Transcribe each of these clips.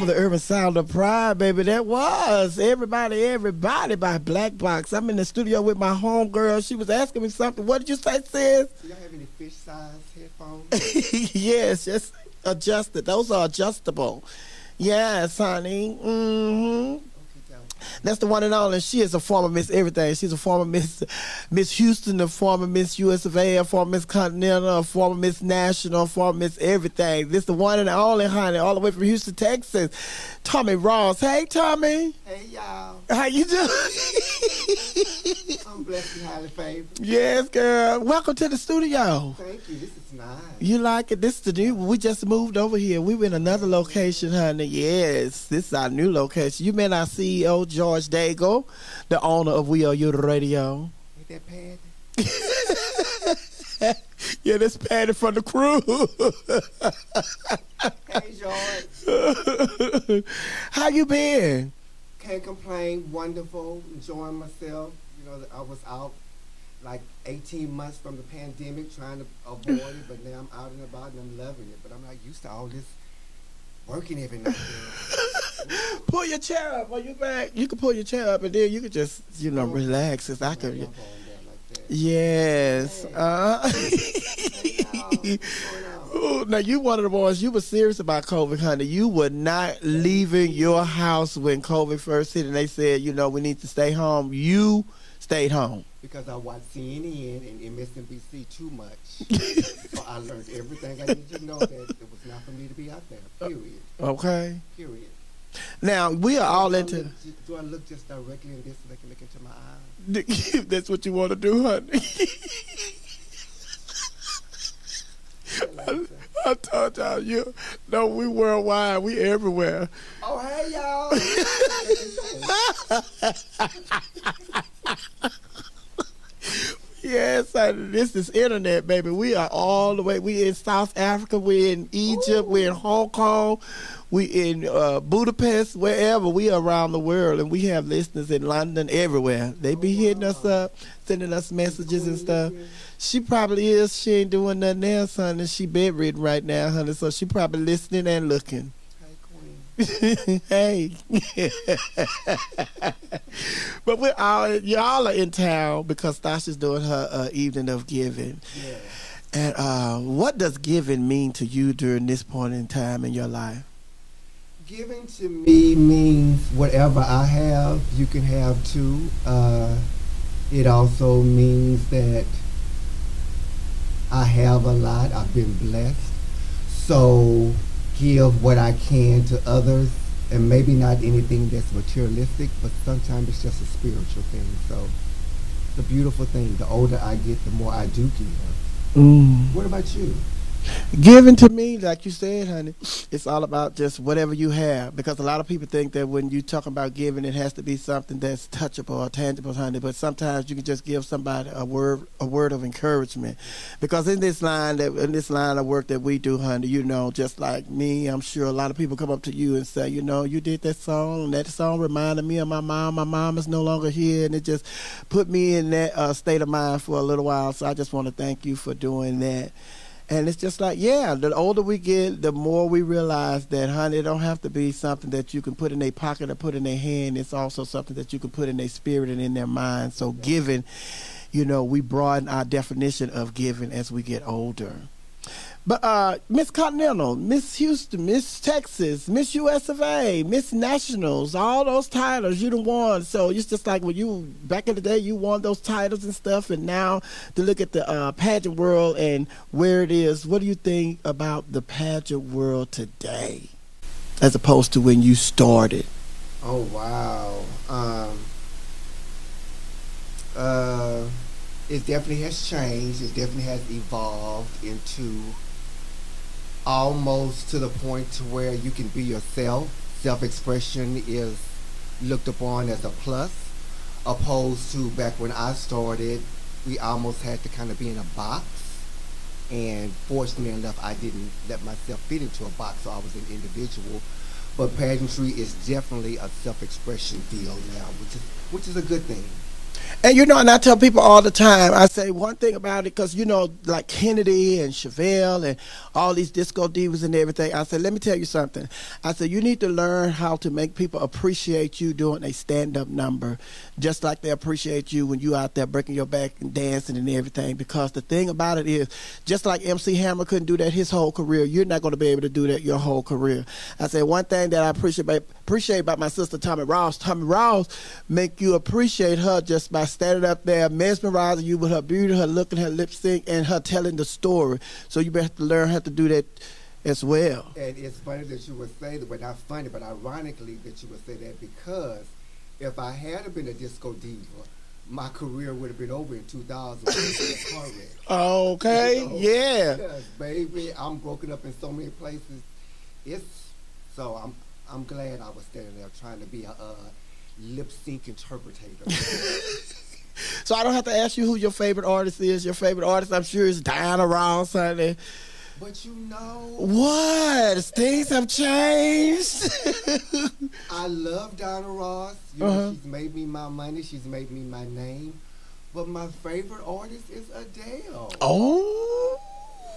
home of the urban sound of pride, baby. That was Everybody by Black Box. I'm in the studio with my homegirl. She was asking me something. What did you say, sis? Do y'all have any fish size headphones? Yes, just adjusted. Those are adjustable. Yes, honey. Mm-hmm. That's the one and only. She is a former Miss Everything. She's a former Miss Houston, a former Miss US of A, a former Miss Continental, a former Miss National, a former Miss Everything. This the one and only, honey, all the way from Houston, Texas. Tommie Ross. Hey, Tommie. Hey, y'all. How you doing? I'm blessed and highly favored. Yes, girl. Welcome to the studio. Thank you. This is nice. You like it? This is the new. We just moved over here. We were in another location, honey. Yes, this is our new location. You met our CEO, George Daigle, the owner of We Are You Radio. Ain't that Patty? Yeah, that's Patty from the crew. Hey, George. How you been? Can't complain. Wonderful. Enjoying myself. You know, I was out like 18 months from the pandemic trying to avoid it, but now I'm out and about and I'm loving it. But I'm not used to all this working every night. Pull your chair up. Are you back? You can pull your chair up and then you can just, you know, relax. As I could. Yes. Ooh, now you one of the ones. You were serious about COVID, honey. You were not leaving your house when COVID first hit, and they said, you know, we need to stay home. You stayed home because I watched CNN and MSNBC too much. So I learned everything I needed to know that it was not for me to be out there. Period. Okay. Period. Now we are all into. Do I look just directly in this so they can look into my eyes? That's what you want to do, honey. I told y'all, you know, we worldwide, we everywhere. Oh, hey, y'all. Yes, honey, this is internet, baby. We are all the way. We in South Africa, we in Egypt, we in Hong Kong, we in Budapest, wherever. We are around the world, and we have listeners in London, everywhere. They be hitting us up, sending us messages and stuff. She probably is. She ain't doing nothing else, honey. She bedridden right now, honey, so she probably listening and looking. Hey. But we're all, y'all are in town because Sasha's doing her evening of giving. Yeah. And what does giving mean to you during this point in time in your life? Giving to me means whatever I have, you can have too. It also means that I have a lot. I've been blessed. So give what I can to others, and maybe not anything that's materialistic, but sometimes it's just a spiritual thing. So it's a beautiful thing. The older I get, the more I do give. What about you? Giving to me, like you said, honey, it's all about just whatever you have. Because a lot of people think that when you talk about giving, it has to be something that's touchable or tangible, honey. But sometimes you can just give somebody a word of encouragement. Because in this line of work that we do, honey, you know, just like me, I'm sure a lot of people come up to you and say, you know, you did that song, and that song reminded me of my mom. My mom is no longer here, and it just put me in that state of mind for a little while. So I just want to thank you for doing that. And it's just like, yeah, the older we get, the more we realize that, honey, it don't have to be something that you can put in their pocket or put in their hand. It's also something that you can put in their spirit and in their mind. So giving, you know, we broaden our definition of giving as we get older. But Miss Continental, Miss Houston, Miss Texas, Miss US of A, Miss Nationals, all those titles you done won. So it's just like when you, back in the day, you won those titles and stuff. And now to look at the pageant world and where it is, what do you think about the pageant world today as opposed to when you started? Oh, wow. It definitely has changed. It definitely has evolved into almost to the point to where you can be yourself. Self-expression is looked upon as a plus, opposed to back when I started, we almost had to kind of be in a box. And fortunately enough, I didn't let myself fit into a box, so I was an individual. But pageantry is definitely a self-expression field now, which is a good thing. And you know, and I tell people all the time, I say one thing about it, because you know, like Kennedy and Chevelle and all these disco divas and everything, I said, let me tell you something. I said, you need to learn how to make people appreciate you doing a stand-up number, just like they appreciate you when you out there breaking your back and dancing and everything. Because the thing about it is, just like MC Hammer couldn't do that his whole career, you're not going to be able to do that your whole career. I said, one thing that I appreciate about my sister Tommie Ross make you appreciate her just by standing up there, mesmerizing you with her beauty, her look, and her lip sync, and her telling the story. So you better learn how to do that as well. And it's funny that you would say that, but not funny, but ironically that you would say that, because if I had been a disco diva, my career would have been over in 2000. Okay, you know? Yeah. Because, baby, I'm broken up in so many places. I'm glad I was standing there trying to be a lip sync interpreter. So I don't have to ask you who your favorite artist is. Your favorite artist, I'm sure, is Diana Ross, honey. But you know what? Things have changed. I love Diana Ross. You know, she's made me my money. She's made me my name. But my favorite artist is Adele. Oh,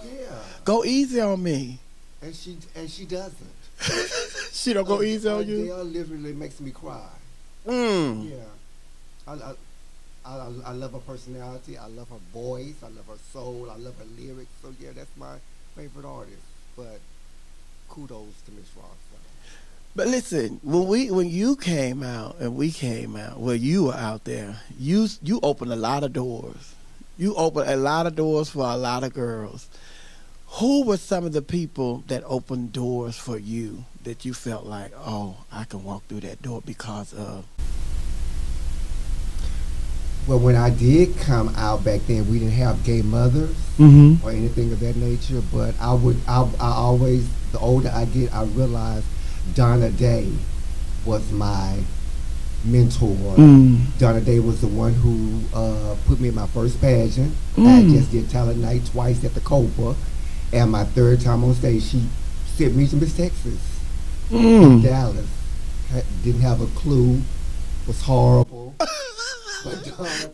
yeah. Go easy on me. And she doesn't. She don't go easy on you. Adele literally makes me cry. Yeah. I love her personality. I love her voice. I love her soul. I love her lyrics. So yeah, that's my favorite artist. But kudos to Miss Ross. But listen, when you came out and we came out, well, you were out there. You opened a lot of doors. You opened a lot of doors for a lot of girls. Who were some of the people that opened doors for you that you felt like, oh, I can walk through that door because of? Well, when I did come out back then, we didn't have gay mothers or anything of that nature. But I always, the older I get, I realize Donna Day was my mentor. Donna Day was the one who put me in my first pageant. I just did talent night twice at the Copa. And my third time on stage, she sent me to Miss Texas in Dallas. Didn't have a clue. Was horrible. But Donna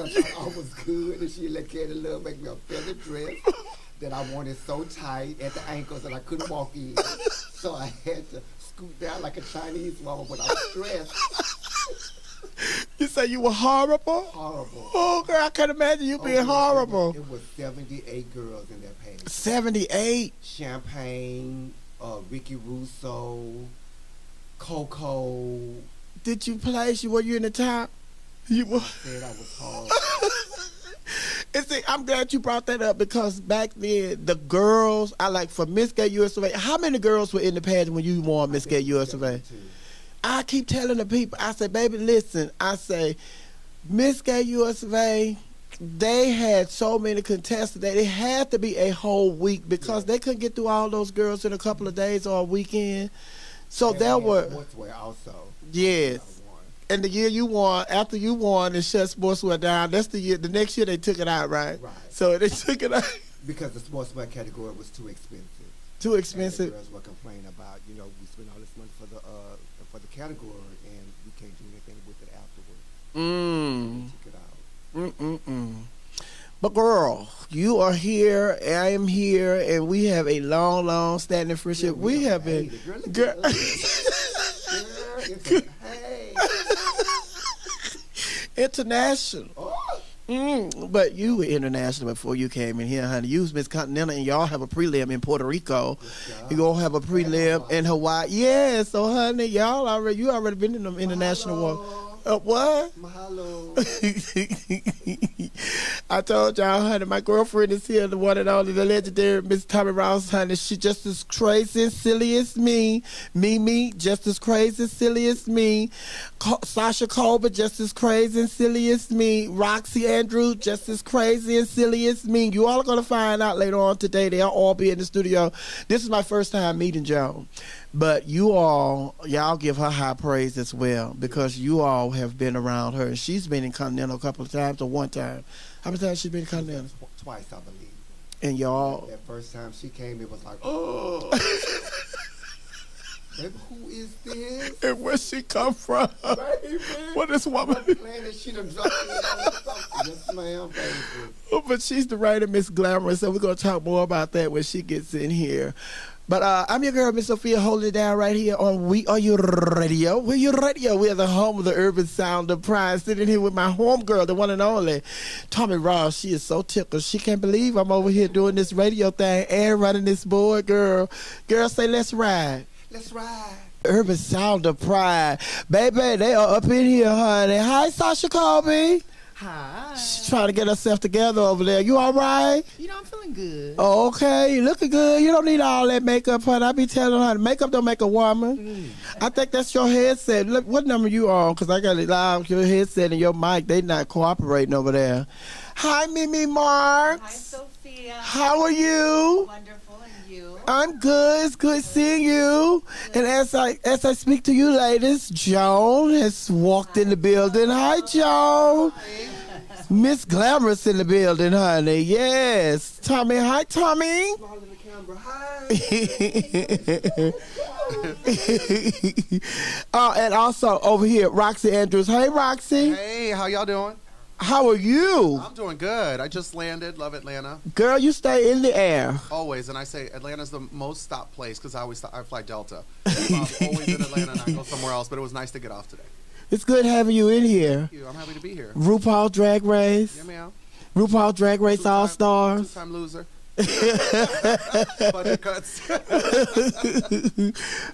thought I was good, and she let Candy Love make me a feather dress that I wanted so tight at the ankles that I couldn't walk in. So I had to scoot down like a Chinese woman when I was dressed. You say you were horrible? Horrible. Oh, girl, I can't imagine you being horrible. It was 78 girls in that page. 78? Champagne, Ricky Russo, Coco. Did you place? Were you in the top? You were. I said I was horrible. And see, I'm glad you brought that up, because back then, the girls, for Miss Gay USA, how many girls were in the pageant when you won Miss Gay USA? I keep telling the people, I say, baby, listen, I say, Miss Gay USA, they had so many contestants that it had to be a whole week, because they couldn't get through all those girls in a couple of days or a weekend. So and there were. Sportswear also. Yes. And the year you won, after you won and shut sportswear down, that's the year. The next year they took it out, right? Right. So they took it out because the sportswear category was too expensive. Too expensive. And the girls were complaining about, we spent all this money for the category, and we can't do anything with it afterwards. They took it out. But girl, you are here, I am here, and we have a long, long standing friendship. We have been. Girl. International. But you were international before you came in here, honey. You was Miss Continental, and y'all have a prelim in Puerto Rico. You gonna have a prelim in Hawaii. Yeah, so honey, you already been in the international war. What? Mahalo. I told y'all, honey, my girlfriend is here, the one and only, the legendary Miss Tommie Ross, honey. She just as crazy and silly as me. Me, just as crazy and silly as me. Sasha Colby, just as crazy and silly as me. Roxy Andrews, just as crazy and silly as me. You all are going to find out later on today. They'll all be in the studio. This is my first time meeting Joan. But y'all give her high praise as well, because you all have been around her. And she's been in Continental a couple of times, or one time. How many times she's been in Continental? Twice, I believe. And y'all. That first time she came, it was like, oh. Baby, who is this? And where she come from? Baby. What this woman? She done dropped me on something. Yes, ma'am, baby. Oh, but she's the writer, Miss Glamorous, so we're going to talk more about that when she gets in here. But I'm your girl, Miss Sophia, holding it down right here on We Are Your Radio. We're your radio. We're the home of the urban sound of pride. Sitting here with my homegirl, the one and only, Tommie Ross. She is so tickled. She can't believe I'm over here doing this radio thing and running this board, girl. Girl, say, let's ride. Let's ride. Urban sound of pride. Baby, they are up in here, honey. Hi, Sasha Colby. Hi. She's trying to get herself together over there. You all right? You know, I'm feeling good. Oh, okay. You looking good. You don't need all that makeup, honey. I be telling her, makeup don't make a woman. I think that's your headset. Look, what number you on? Because I got it loud. Your headset and your mic, they not cooperating over there. Hi, Mimi Marks. Hi, Sophia. How are you? Wonderful, and you? I'm good. It's good seeing you. And as I speak to you ladies, Joan has walked in the building. Hi, Joan. Miss Glamorous in the building, honey. Yes. Tommie. Hi, Tommie. And also over here, Roxy Andrews. Hey, Roxy. Hey, how y'all doing? How are you? I'm doing good. I just landed. Love Atlanta. Girl, you stay in the air. Always. And I say Atlanta's the most stopped place because I fly Delta. So I'm always in Atlanta and I go somewhere else, but it was nice to get off today. It's good having you in here. Thank you. I'm happy to be here. RuPaul Drag Race. Yeah, ma'am. RuPaul Drag Race All-Stars. Two-time loser. Budget cuts.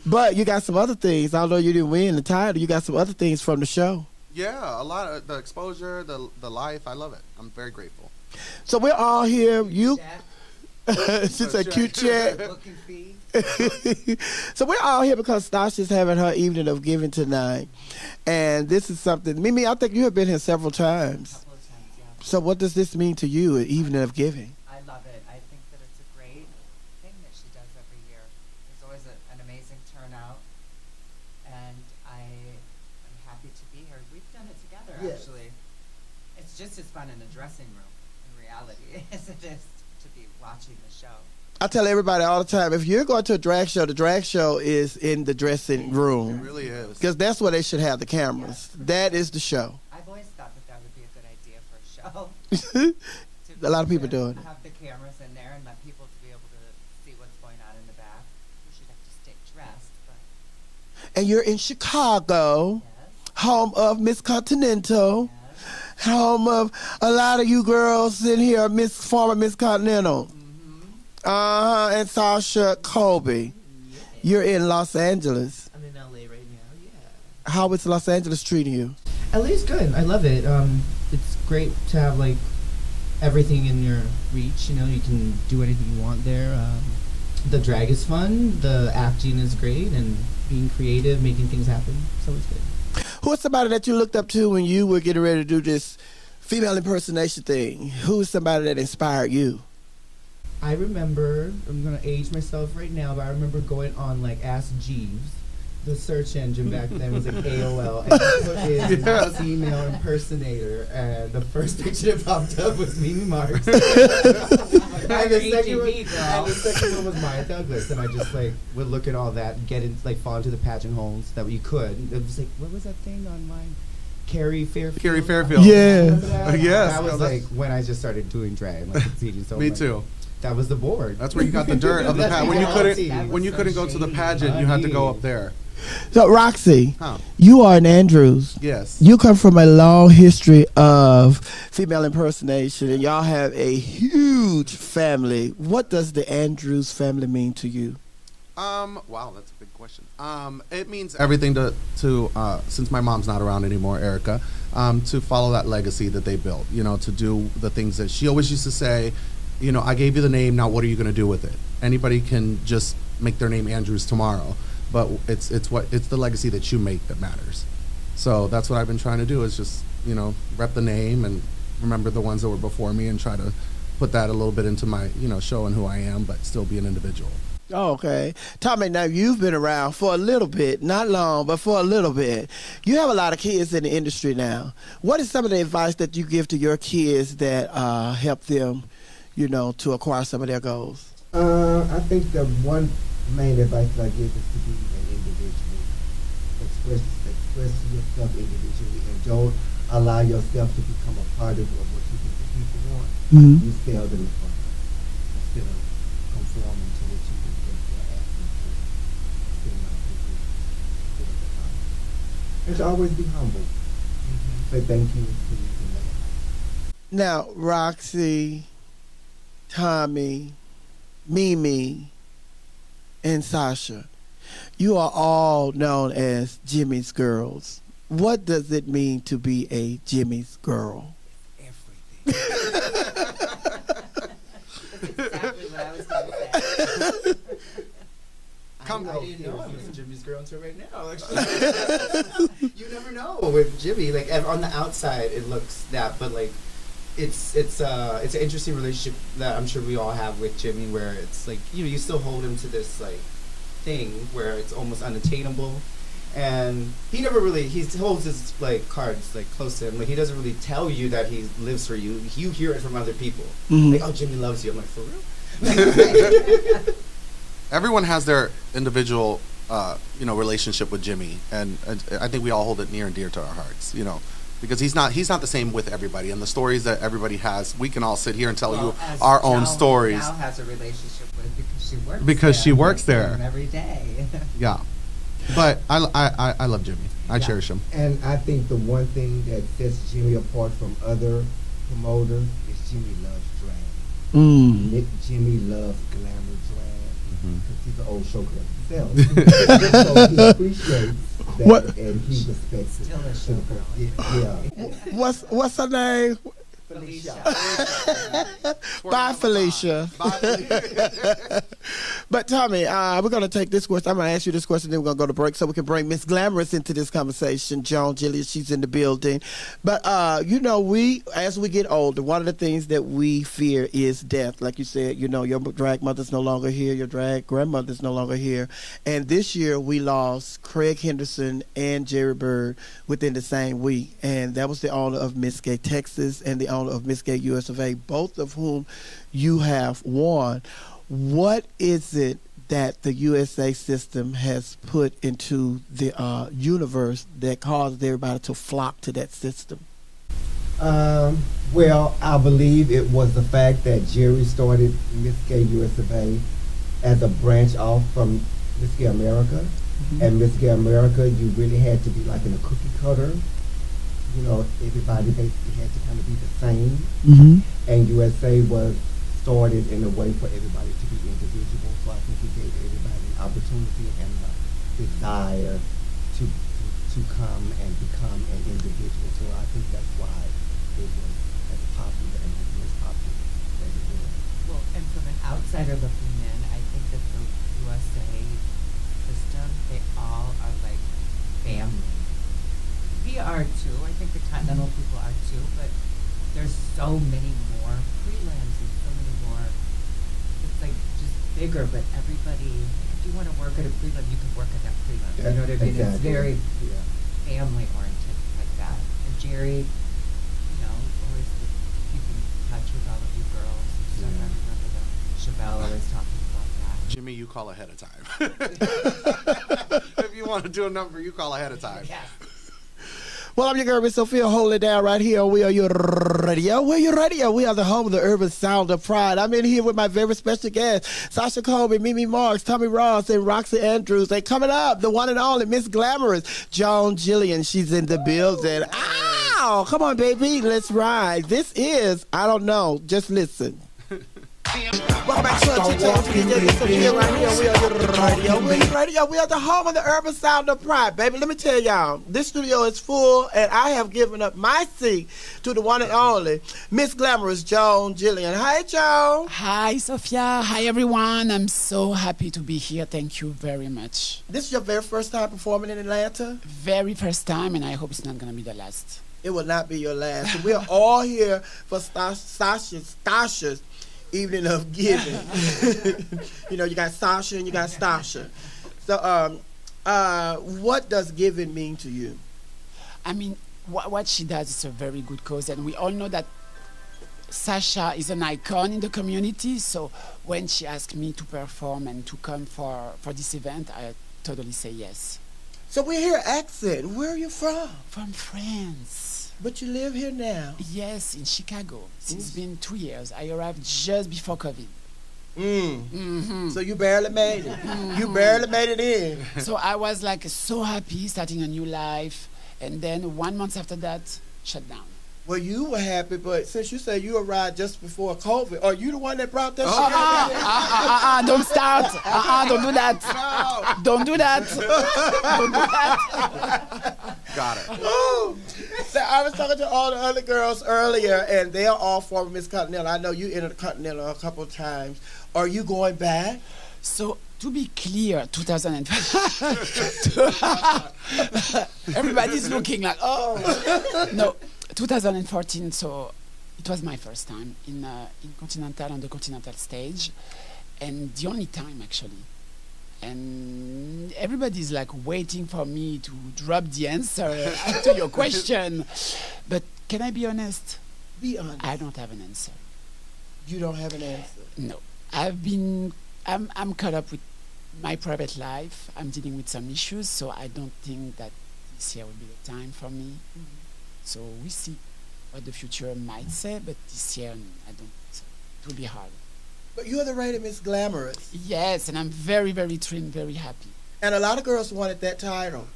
But you got some other things. Although you didn't win the title, you got some other things from the show. Yeah, a lot of the exposure, the life. I love it. I'm very grateful. So we're all here. You. She said cute chat. Looking fee. So we're all here because Sasha's having her evening of giving tonight. And this is something, Mimi, I think you have been here several times. A couple of times, yeah. So what does this mean to you, an evening of giving? I love it. I think that it's a great thing that she does every year. There's always an amazing turnout, and I'm happy to be here. We've done it together, Yes. actually. It's just as fun in the dressing room, in reality, as it is to be watching the show. I tell everybody all the time, if you're going to a drag show, the drag show is in the dressing It room. really is. Because that's where they should have the cameras. That is the show. I've always thought that would be a good idea for a show. A lot of people do it. Have the cameras in there and let people to be able to see what's going on in the back. You should have to stay dressed, but And you're in Chicago, yes, home of Miss Continental, yes. home of a lot of you girls in here, former Miss Continental. And Sasha Colby. You're in Los Angeles. I'm in LA right now, yeah. How is Los Angeles treating you? LA's good. I love it. It's great to have, like, everything in your reach. You know, you can do anything you want there. The drag is fun. The acting is great. And being creative, making things happen. So it's good. Who is somebody that you looked up to when you were getting ready to do this female impersonation thing? Who is somebody that inspired you? I remember, I'm going to age myself right now, but I remember going on, like, Ask Jeeves. The search engine back then was like AOL, and I put in female impersonator, and the first picture that popped up was Mimi Marks. and the second one was Maya Douglas, and I just, like, would look at all that, get in, like, fall into the pageant holes that you could. It was like, what was that thing online? Carrie Fairfield. Carrie Fairfield. Yeah. Yes. That was like when I just started doing drag, like TV. So Me like, too. That was the board. That's where you got the dirt of the pageant. When you so couldn't go to the shady. pageant, you had to go up there. So, Roxy, Huh. you are in Andrews. Yes. You come from a long history of female impersonation, and y'all have a huge family. What does the Andrews family mean to you? Wow, that's a big question. It means everything to since my mom's not around anymore, Erica, to follow that legacy that they built, you know, to do the things that she always used to say, you know, I gave you the name, now what are you going to do with it? Anybody can just make their name Andrews tomorrow, but it's the legacy that you make that matters. So that's what I've been trying to do, is just, you know, rep the name and remember the ones that were before me and try to put that a little bit into my, you know, showing who I am, but still be an individual. Oh, okay. Tommie, now you've been around for a little bit, not long, but for a little bit. You have a lot of kids in the industry now. What is some of the advice that you give to your kids that help them, you know, to acquire some of their goals? I think the one main advice that I give is to be an individual. express yourself individually, and don't allow yourself to become a part of what you think the people want. Mm-hmm. You sell them the product instead of conforming to what you think they're asking for. Instead of the product. And to always be humble. Say thank you and please and laugh. Now, Roxy, Tommie, Mimi, and Sasha, you are all known as Jimmy's girls. What does it mean to be a Jimmy's girl? Everything. That's exactly what I was going to say. I didn't know I was Jimmy's girl until right now. Actually. You never know with Jimmy. Like on the outside, it looks that, but like it's an interesting relationship that I'm sure we all have with Jimmy, where it's like you still hold him to this like thing where it's almost unattainable, and he holds his like cards like close to him. Like he doesn't really tell you that he lives for you. You hear it from other people. Mm-hmm. Like, oh, Jimmy loves you. I'm like, for real? Everyone has their individual, relationship with Jimmy, and I think we all hold it near and dear to our hearts, because he's not the same with everybody, and the stories that everybody has, we can all sit here and tell you our own stories. Now has a relationship with because she works there every day. Yeah, but I love Jimmy. I cherish him. And I think the one thing that sets Jimmy apart from other promoters is Jimmy loves drag. Jimmy loves glamour drag. Because he's an old showgirl himself. So he appreciates that and he respects it. Still a showgirl. Yeah. What's her name? Felicia. Bye, Felicia. But Tommie, we're going to take this question. I'm going to ask you this question, then we're going to go to break so we can bring Miss Glamorous into this conversation. Joan Jullian, she's in the building. But, as we get older, one of the things that we fear is death. Like you said, your drag mother's no longer here, your drag grandmother's no longer here. And this year we lost Craig Henderson and Jerry Bird within the same week. And that was the owner of Miss Gay Texas and the owner of Miss Gay US of A, both of whom you have won. What is it that the USA system has put into the universe that caused everybody to flock to that system? Well, I believe it was the fact that Jerry started Miss Gay US of A as a branch off from Miss Gay America. And Miss Gay America, you really had to be like in a cookie cutter. Everybody basically had to kind of be the same. And USA was started in a way for everybody to be individual. So I think it gave everybody an opportunity and a desire to come and become an individual. So I think that's why it was as popular and as popular as it was. Well, and from an outsider looking in, I think that the USA system, they all are like family. We are too. I think the Continental people are too, but there's so many more prelims and so many more. It's like just bigger, but everybody, if you want to work at a prelim, you can work at that prelim. You know what I mean? Exactly. It's very family oriented like that. And Jerry, always keeping in touch with all of you girls and stuff. I remember Chevelle always talking about that. Jimmy, you call ahead of time. If you want to do a number, you call ahead of time. Yeah. Well, I'm your girl, Miss Sophia. Hold it down right here. We are your radio. We're your radio. We are the home of the urban sound of pride. I'm in here with my very special guests, Sasha Colby, Mimi Marks, Tommie Ross, and Roxy Andrews. They coming up, the one and only Miss Glamorous, Joan Jullian. She's in the building. Ow! Come on, baby. Let's ride. This is, I don't know. Just listen. Welcome back to Club Chit Chat. Miss Sophia right here. We are the radio. We're the radio. We are the home of the urban sound of pride, baby. Let me tell y'all, this studio is full, and I have given up my seat to the one and only Miss Glamorous Joan Jullian. Hi, Joan. Hi, Sophia. Hi, everyone. I'm so happy to be here. Thank you very much. This is your very first time performing in Atlanta? Very first time, and I hope it's not going to be the last. It will not be your last. We are all here for Sasha's evening of giving. You got Sasha and you got Stasha. So, what does giving mean to you? I mean, what she does is a very good cause, and we all know that Sasha is an icon in the community. So when she asked me to perform and to come for this event, I totally say yes. So we hear accent. Where are you from? From France. But you live here now. Yes, in Chicago. It's been 2 years. I arrived just before COVID. So you barely made it. You barely made it in. So I was like so happy starting a new life, and then 1 month after that, shut down. Well, you were happy, but since you say you arrived just before COVID, are you the one that brought that Don't start. Don't do that. No. Don't do that. Don't do that. Got it. Oh. So I was talking to all the other girls earlier, and they are all former Miss Continental. I know you entered the Continental a couple of times. Are you going back? So to be clear, 2005. Everybody's looking like, oh no. 2014, so it was my first time in Continental, on the Continental stage, and the only time actually. And everybody's like waiting for me to drop the answer to your question. But can I be honest? Be honest. I don't have an answer. You don't have an answer? No. I'm caught up with my private life. I'm dealing with some issues, so I don't think that this year will be the time for me. So we see what the future might say, but this year I don't think so. It will be hard. But you're the rated Miss Glamorous. Yes, and I'm very, very thrilled, very happy. And a lot of girls wanted that title.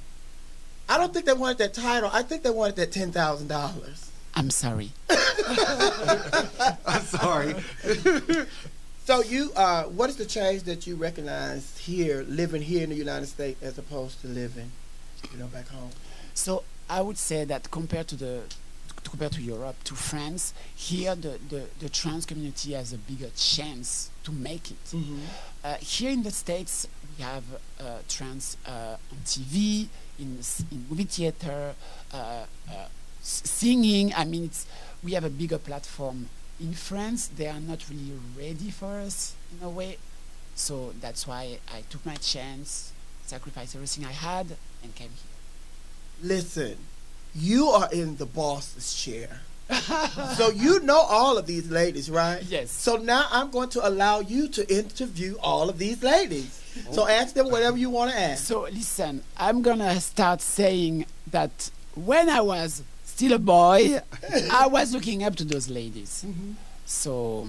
I don't think they wanted that title. I think they wanted that $10,000. I'm sorry. I'm sorry. So you, what is the change that you recognize here, living here in the United States, as opposed to living, back home? So I would say that compared to Europe, to France, here the trans community has a bigger chance to make it. Here in the States, we have trans on TV, in movie theater, singing. I mean, we have a bigger platform. In France, they are not really ready for us in a way. So that's why I took my chance, sacrificed everything I had, and came here. Listen, you are in the boss's chair. So you know all of these ladies, right? Yes. So now I'm going to allow you to interview all of these ladies. So ask them whatever you want to ask. So listen, I'm going to start saying that when I was still a boy, I was looking up to those ladies. So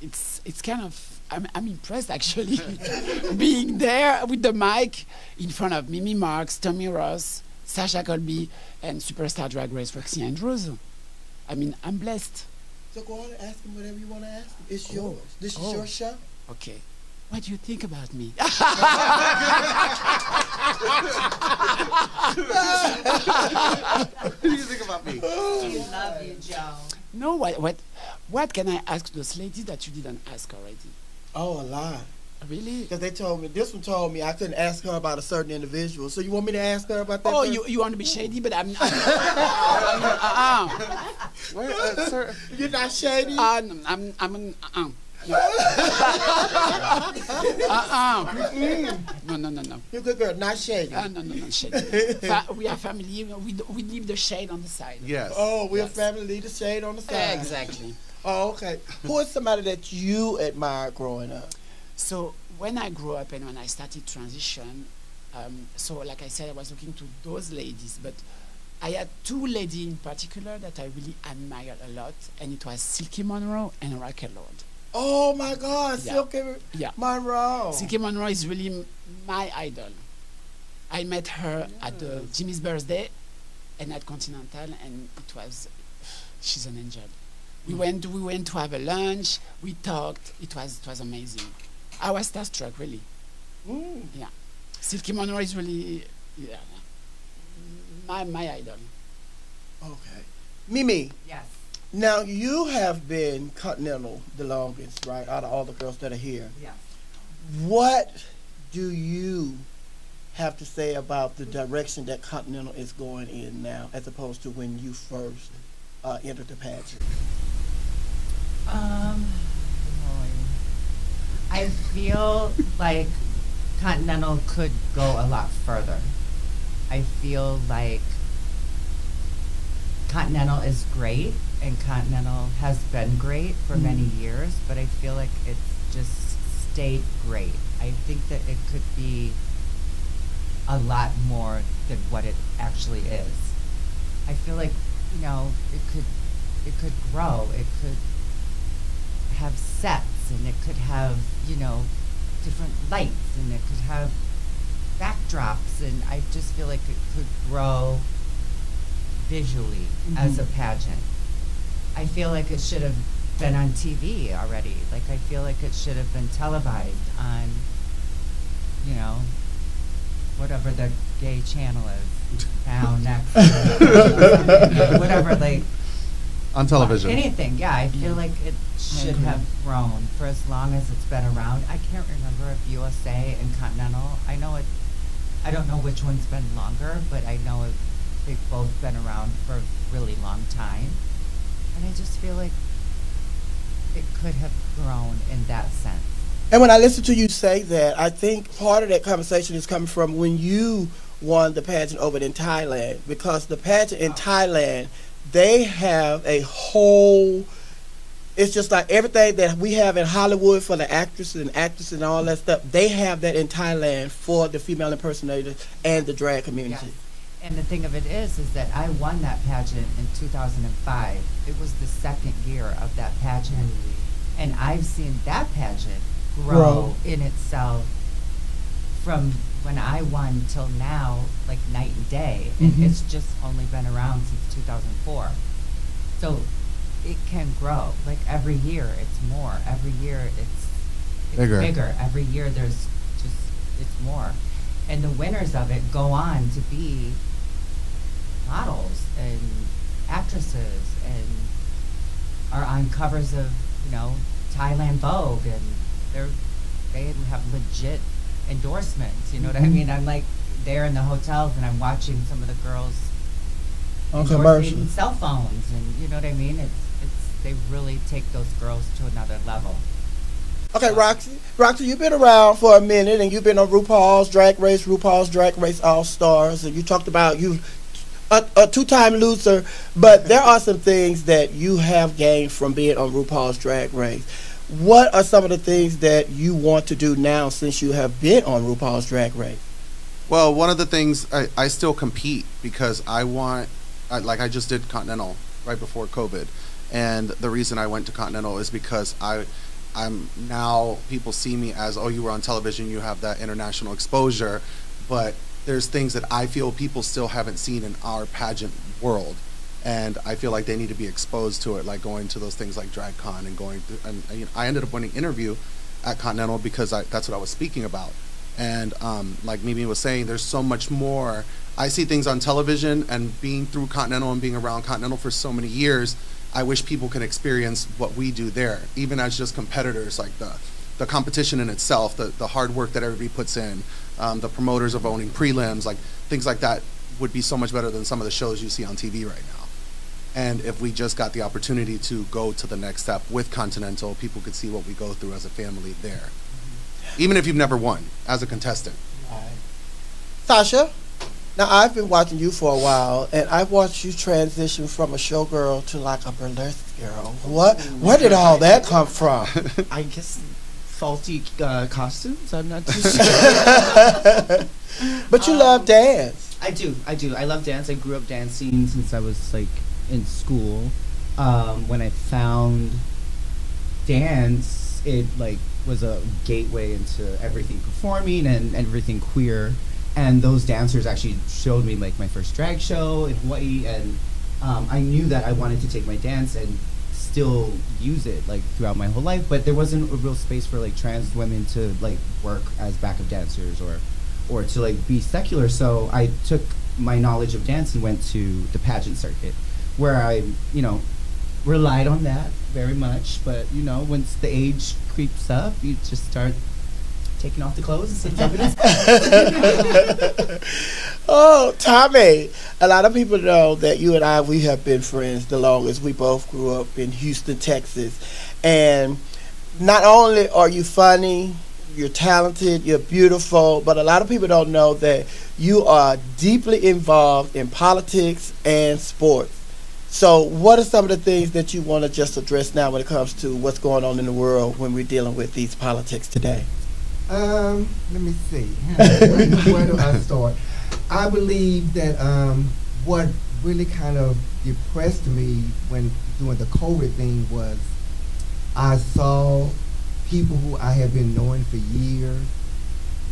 it's kind of, I'm impressed actually, being there with the mic in front of Mimi Marks, Tommie Ross, Sasha Colby, and Superstar Drag Race Roxy Andrews. I mean, I'm blessed. So go on and ask them whatever you want to ask them. It's yours. This is your show. Okay. What do you think about me? What do you think about me? We love you, Joe. No, what can I ask those ladies that you didn't ask already? Oh, a lot. Really? Because they told me, this one told me I couldn't ask her about a certain individual. So you want me to ask her about that? Oh, person? you want to be shady, but I'm Wait, sir. You're not shady? No. No. You're a good girl, not shady. No, shady. We are family. We leave the shade on the side. Yes. Oh, we're family, leave the shade on the side. Exactly. Oh, okay. Who is somebody that you admired growing up? So when I grew up and when I started transition, so like I said, I was looking to those ladies, but I had two ladies in particular that I really admired a lot, and it was Silky Monroe and Raquel Lord. Oh my God, Yeah. Silky Monroe. Silky Monroe is really my idol. I met her at the Jimmy's birthday and at Continental, and she's an angel. We went to have a lunch, we talked, it was amazing. I was starstruck, really. Yeah. Silky Monroe is really my idol. Okay. Mimi. Yes. Now, you have been Continental the longest, right, out of all the girls that are here. Yes. What do you have to say about the direction that Continental is going in now, as opposed to when you first entered the pageant? I feel like Continental could go a lot further. I feel like Continental is great, and Continental has been great for many years, but I feel like it's just stayed great. I think that it could be a lot more than what it actually is. I feel like, you know, it could grow. It could have sets, and it could have, you know, different lights, and it could have backdrops, and I just feel like it could grow visually as a pageant. I feel like it should have been on TV already. Like, I feel like it should have been televised on, you know, whatever the gay channel is now next. Whatever, like, On television. anything, yeah. I feel like it should have grown for as long as it's been around. I can't remember if USA and Continental, I don't know which one's been longer, but I know they've both been around for a really long time. And I just feel like it could have grown in that sense. And when I listen to you say that, I think part of that conversation is coming from when you won the pageant over in Thailand, because the pageant in Thailand, they have a whole, it's just like everything that we have in Hollywood for the actresses and all that stuff, they have that in Thailand for the female impersonators and the drag community. Yes. And the thing of it is that I won that pageant in 2005. It was the second year of that pageant. And I've seen that pageant grow in itself from when I won till now, like night and day. And it's just only been around since 2004. So it can grow. Like every year it's more. Every year it's bigger. Every year there's just, it's more. And the winners of it go on to be models and actresses and are on covers of, you know, Thailand Vogue, and they have legit endorsements, you know what I mean? I'm like there in the hotels and I'm watching some of the girls on commercials, cell phones, and you know what I mean? It's they really take those girls to another level. Okay, Roxy, you've been around for a minute, and you've been on RuPaul's Drag Race All Stars, and you talked about you a two-time loser, but there are some things that you have gained from being on RuPaul's Drag Race. What are some of the things that you want to do now since you have been on RuPaul's Drag Race? Well, one of the things, I still compete because like I just did Continental right before COVID, and the reason I went to Continental is because I'm now, people see me as, oh, you were on television, you have that international exposure, but there's things that I feel people still haven't seen in our pageant world, and I feel like they need to be exposed to it, like going to those things like DragCon and going through, and you know, I ended up winning interview at Continental because that's what I was speaking about. And like Mimi was saying, there's so much more. I see things on television, and being through Continental and being around Continental for so many years, I wish people can experience what we do there, even as just competitors, like the competition in itself, the hard work that everybody puts in, the promoters of owning prelims, like things like that would be so much better than some of the shows you see on TV right now. And if we just got the opportunity to go to the next step with Continental, people could see what we go through as a family there. Even if you've never won as a contestant. Right. Sasha, now I've been watching you for a while, and I've watched you transition from a showgirl to like a burlesque girl. Where did all that come from? I guess faulty costumes. I'm not too sure. But you love dance. I do. I love dance. I grew up dancing since I was like in school. When I found dance, it like was a gateway into everything performing and everything queer. And those dancers actually showed me like my first drag show in Hawaii, and I knew that I wanted to take my dance and still use it like throughout my whole life, but there wasn't a real space for like trans women to like work as backup dancers or to like be secular. So I took my knowledge of dance and went to the pageant circuit, where I, you know, relied on that very much. But you know, once the age creeps up, you just start taking off the clothes and jumping in. Oh, Tommie, a lot of people know that you and I, we have been friends the longest. We both grew up in Houston, Texas. And not only are you funny, you're talented, you're beautiful, but a lot of people don't know that you are deeply involved in politics and sports. So what are some of the things that you want to just address now when it comes to what's going on in the world when we're dealing with these politics today? Let me see. Where do I start? I believe that what really kind of depressed me when doing the COVID thing was I saw people who I have been knowing for years,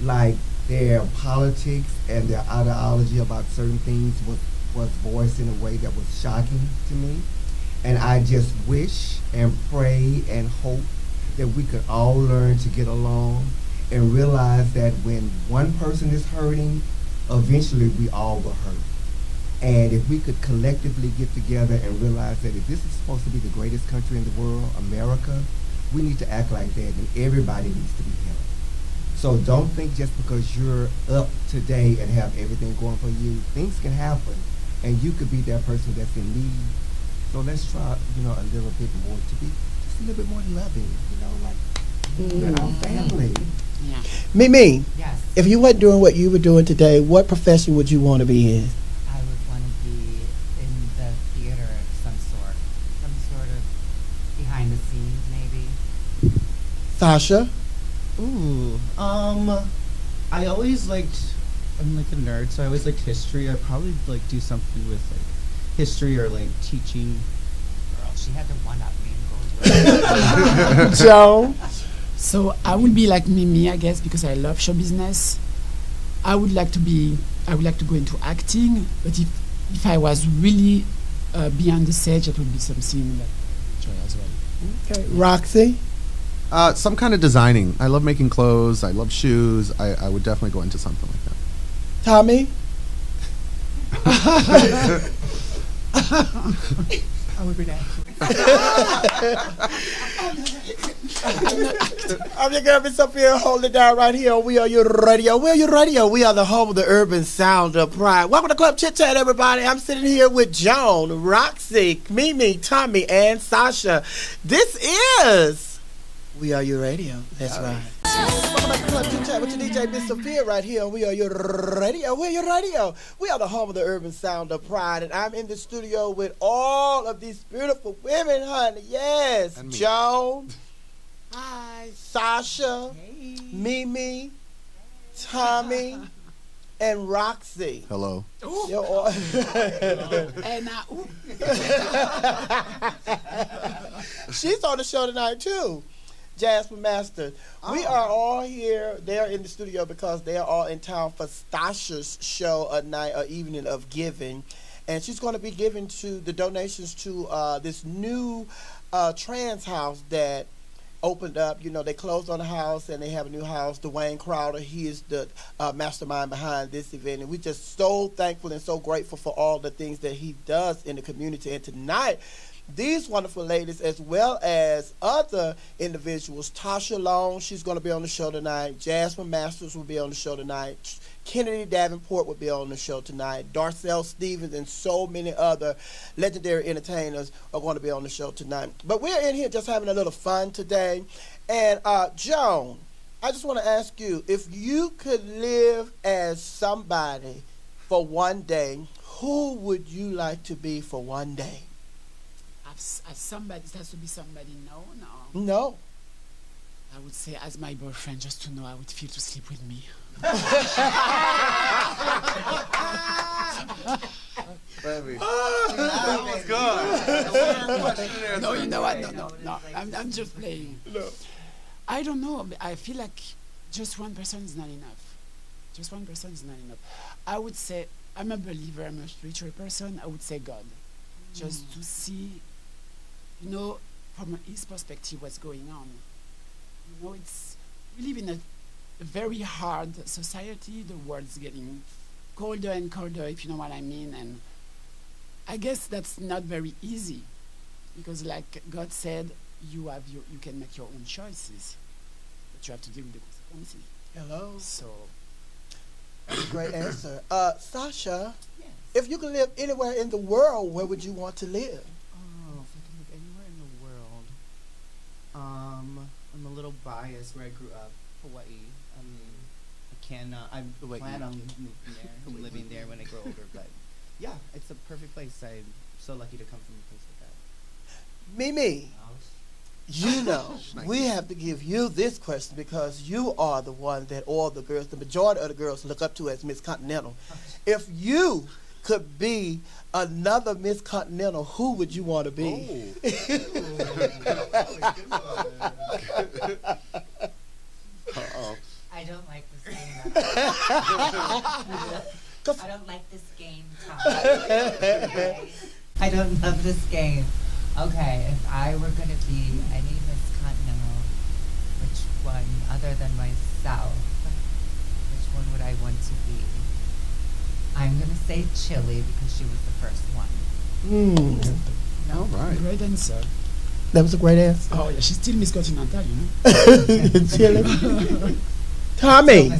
like their politics and their ideology about certain things was voiced in a way that was shocking to me. And I just wish and pray and hope that we could all learn to get along and realize that when one person is hurting, eventually we all will hurt. And if we could collectively get together and realize that if this is supposed to be the greatest country in the world, America, we need to act like that, and everybody needs to be helped. So don't think just because you're up today and have everything going for you, things can happen, and you could be that person that's in need. So let's try, a little bit more to be just a little bit more loving, like our family. Yeah. Mimi, Yes. if you weren't doing what you were doing today, what profession would you want to be in? I would want to be in the theater of some sort of behind the scenes, maybe. Sasha? Ooh. I always liked. I'm like a nerd, so I always liked history. I'd probably like do something with like history or like teaching. Girl, she had to one-up me and go. Joan? So I would be like Mimi, I guess, because I love show business. I would like to go into acting, but if I was really beyond the stage, it would be something that I enjoy as well. Okay. Roxy? Some kind of designing. I love making clothes. I love shoes. I would definitely go into something like that. Tommie? I would be that. I'm your girl, Miss Sophia, hold it down right here. We are your radio. We are your radio. We are the home of the urban sound of pride. Welcome to Club Chit Chat, everybody. I'm sitting here with Joan, Roxy, Mimi, Tommie, and Sasha. This is We Are Your Radio. That's right. Welcome back to Club Chit Chat with your DJ, Miss Sophia, right here. We are your radio. We're your radio. We are the home of the urban sound of pride, and I'm in the studio with all of these beautiful women, honey. Yes, And me. Joan. Hi, Sasha, Hey. Mimi, Tommie, and Roxy. Hello. You're all And She's on the show tonight too. Jasper Master. We are all here. They're in the studio because they are all in town for Stasha's show, a night or evening of giving. And she's going to be giving to the donations to this new trans house that opened up. They closed on the house and they have a new house. Dwayne Crowder, he is the mastermind behind this event. And we're just so thankful and so grateful for all the things that he does in the community. And tonight, these wonderful ladies, as well as other individuals, Tasha Long, she's going to be on the show tonight. Jasmine Masters will be on the show tonight. Kennedy Davenport will be on the show tonight. Darcel Stevens and so many other legendary entertainers are going to be on the show tonight. But we're in here just having a little fun today. And Joan, I just want to ask you, if you could live as somebody for one day, who would you like to be for one day? as somebody, it has to be somebody known, or No. I would say as my boyfriend, just to know how it feels to sleep with me. Baby. That was good. No, you know what? No. I'm just playing. No. I don't know. I feel like just one person is not enough. Just one person is not enough. I would say, I'm a believer, I'm a spiritual person. I would say God. Just to see, from his perspective, what's going on. We live in a very hard society. The world's getting colder and colder, if you know what I mean. And I guess that's not very easy, because like God said, you can make your own choices, but you have to deal with the consequences. Hello. So, Great answer. Sasha, Yes. if you could live anywhere in the world, where would you want to live? Oh, if I could live anywhere in the world. I'm a little biased where I grew up, Hawaii. I mean, I plan on moving there and living there when I grow older. But yeah, it's a perfect place. I'm so lucky to come from a place like that. Mimi, You know, we have to give you this question because you are the one that all the girls, the majority of the girls look up to as Miss Continental. If you could be another Miss Continental, who would you want to be? Uh-oh. I don't like this game. I don't like this game, Tom. I don't love this game. Okay, if I were going to be any Miss Continental, which one, other than myself, which one would I want to be? I'm going to say Chili because she was the first one. Mm. All right. Great answer. That was a great answer. Oh, yeah, she's still Miss Continental, you know. Chili. Tommy,